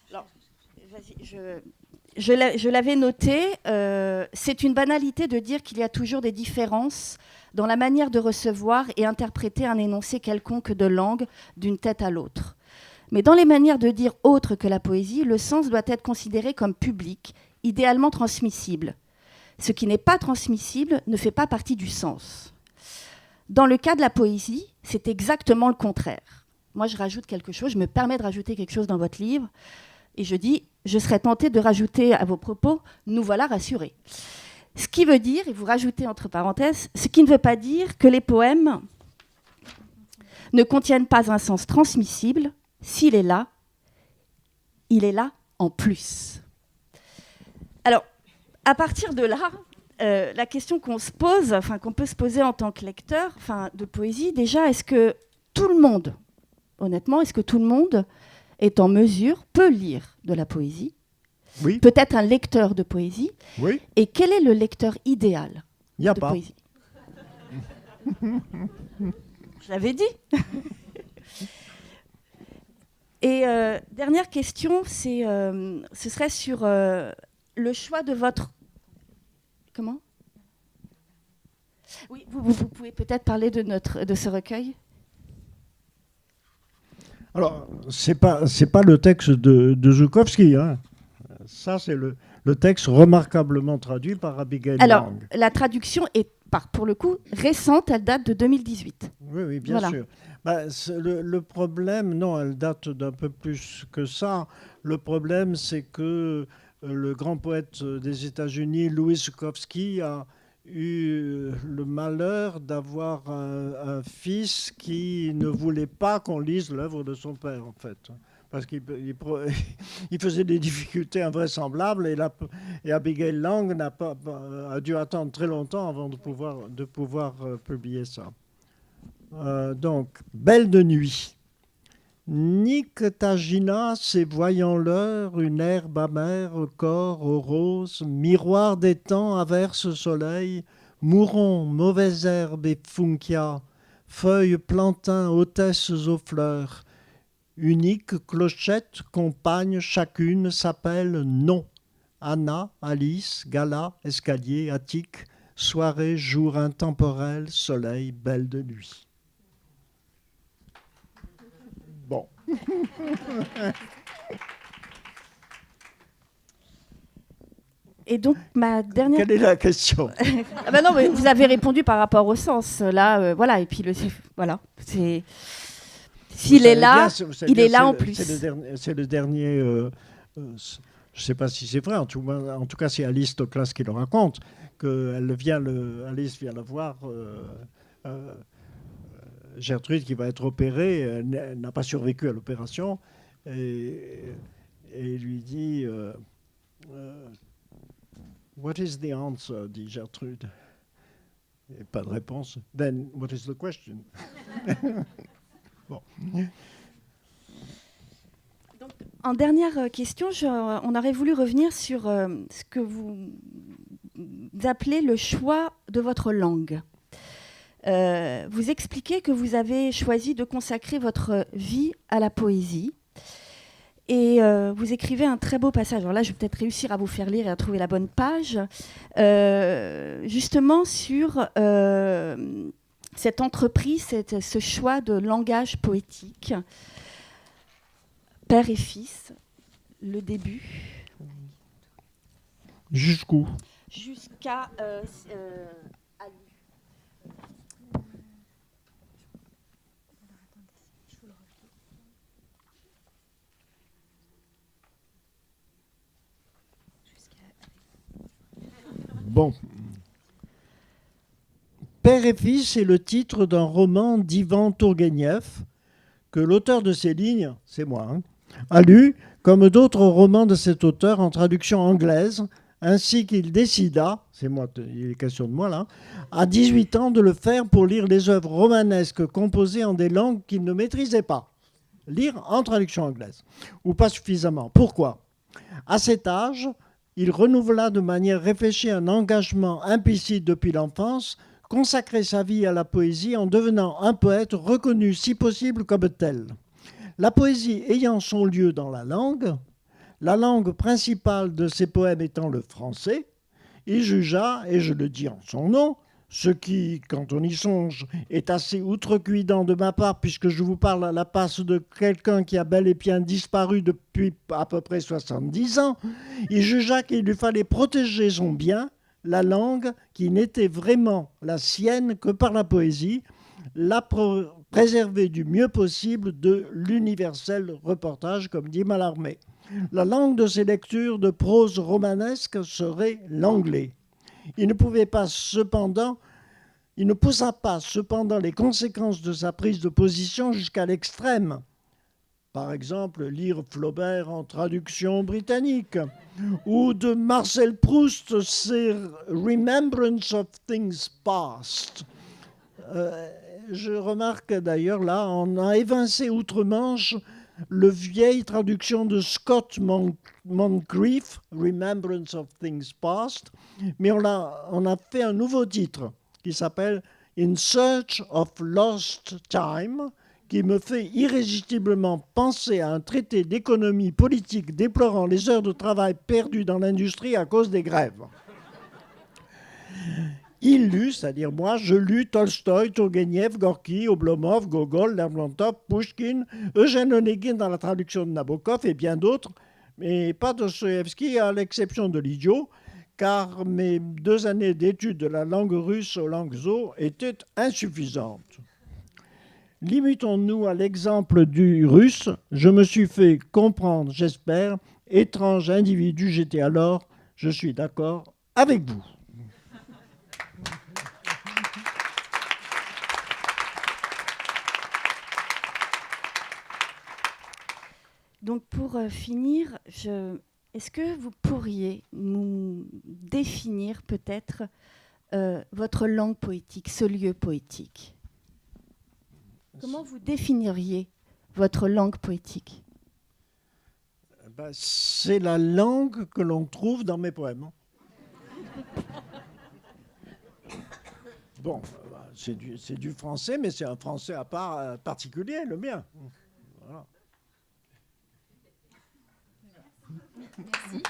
F: Alors, vas-y, je l'avais noté, c'est une banalité de dire qu'il y a toujours des différences dans la manière de recevoir et interpréter un énoncé quelconque de langue d'une tête à l'autre. Mais dans les manières de dire autres que la poésie, le sens doit être considéré comme public, idéalement transmissible. Ce qui n'est pas transmissible ne fait pas partie du sens. Dans le cas de la poésie, c'est exactement le contraire. Moi, je rajoute quelque chose, je me permets de rajouter quelque chose dans votre livre, et je dis, je serais tentée de rajouter à vos propos, nous voilà rassurés. Ce qui veut dire, et vous rajoutez entre parenthèses, ce qui ne veut pas dire que les poèmes ne contiennent pas un sens transmissible. S'il est là, il est là en plus. Alors, à partir de là, la question qu'on se pose, enfin qu'on peut se poser en tant que lecteur, enfin de poésie, déjà, est-ce que tout le monde, honnêtement, est-ce que tout le monde est en mesure, peut lire de la poésie?
C: Oui.
F: Peut-être un lecteur de poésie.
C: Oui.
F: Et quel est le lecteur idéal
C: Il n'y a
F: de
C: pas.
F: poésie? Je l'avais dit. Et dernière question, ce serait sur le choix de votre... Comment? Oui, vous pouvez peut-être parler de ce recueil.
C: Alors, c'est pas le texte de Zhukovsky, hein. Ça, c'est le texte remarquablement traduit par Abigail
F: Alors,
C: Lang.
F: la traduction est, pour le coup, récente, elle date de 2018.
C: Oui, bien
F: Voilà.
C: sûr. Le problème, non, elle date d'un peu plus que ça. Le problème, c'est que le grand poète des États-Unis, Louis Zhukovsky, a eu le malheur d'avoir un fils qui ne voulait pas qu'on lise l'œuvre de son père, en fait. Parce qu'il faisait des difficultés invraisemblables et Abigail Lang a dû attendre très longtemps avant de pouvoir publier ça. Donc, Belle de nuit. Nyctagina, c'est voyant l'heure, une herbe amère, corps aux roses, miroir des temps, averse soleil, mouron, mauvaise herbe et funkia, feuilles, plantain, hôtesses aux fleurs, unique clochette, compagne, chacune s'appelle nom. Anna, Alice, gala, escalier, attique, soirée, jour intemporel, soleil, belle de nuit. Bon.
F: Et donc, ma dernière...
C: Quelle est la question?
F: Ah ben non, mais vous avez répondu par rapport au sens. Là, voilà, et puis voilà, c'est... S'il est là, il est là en plus.
C: C'est le dernier... je ne sais pas si c'est vrai, en tout cas c'est Alice Toklas qui le raconte, Alice vient la voir, Gertrude qui va être opérée, elle n'a pas survécu à l'opération, et lui dit What is the answer? Dit Gertrude. Et pas de réponse. Then what is the question? Bon.
F: Donc, en dernière question, on aurait voulu revenir sur ce que vous appelez le choix de votre langue. Vous expliquez que vous avez choisi de consacrer votre vie à la poésie. Et vous écrivez un très beau passage. Alors là, je vais peut-être réussir à vous faire lire et à trouver la bonne page. Justement sur cette entreprise, ce choix de langage poétique. Père et fils, le début.
C: Jusqu'où?
F: Jusqu'à...
C: Bon. Père et fils est le titre d'un roman d'Ivan Tourgueniev que l'auteur de ces lignes, c'est moi, a lu, comme d'autres romans de cet auteur en traduction anglaise, ainsi qu'il décida, c'est moi, il est question de moi là, à 18 ans de le faire pour lire les œuvres romanesques composées en des langues qu'il ne maîtrisait pas. Lire en traduction anglaise, ou pas suffisamment. Pourquoi? À cet âge, il renouvela de manière réfléchie un engagement implicite depuis l'enfance, consacrer sa vie à la poésie en devenant un poète reconnu si possible comme tel. La poésie ayant son lieu dans la langue, la langue principale de ses poèmes étant le français, il jugea, et je le dis en son nom, ce qui, quand on y songe, est assez outrecuidant de ma part, puisque je vous parle à la passe de quelqu'un qui a bel et bien disparu depuis à peu près 70 ans, il jugea qu'il lui fallait protéger son bien, la langue qui n'était vraiment la sienne que par la poésie, la préserver du mieux possible de l'universel reportage, comme dit Mallarmé. La langue de ses lectures de prose romanesque serait l'anglais. Il ne poussa pas cependant les conséquences de sa prise de position jusqu'à l'extrême. Par exemple, lire Flaubert en traduction britannique, ou de Marcel Proust, ses Remembrance of Things Past. Je remarque d'ailleurs là, on a évincé outre-Manche le vieille traduction de Scott Moncrief, Remembrance of Things Past, mais on a fait un nouveau titre qui s'appelle In Search of Lost Time, qui me fait irrésistiblement penser à un traité d'économie politique déplorant les heures de travail perdues dans l'industrie à cause des grèves. Il lut, c'est-à-dire moi, je lus Tolstoï, Tourgueniev, Gorky, Oblomov, Gogol, Lermontov, Pouchkine, Eugène Onegin dans la traduction de Nabokov et bien d'autres, mais pas Dostoïevski à l'exception de l'idiot, car mes 2 années d'études de la langue russe aux langues étaient insuffisantes. Limitons-nous à l'exemple du russe. Je me suis fait comprendre, j'espère, étrange individu j'étais alors, je suis d'accord avec vous.
F: Donc pour finir, est-ce que vous pourriez nous définir peut-être votre langue poétique, ce lieu poétique? Comment vous définiriez votre langue poétique?
C: C'est la langue que l'on trouve dans mes poèmes. Bon, c'est du français, mais c'est un français à part particulier, le mien. Voilà.
D: Merci.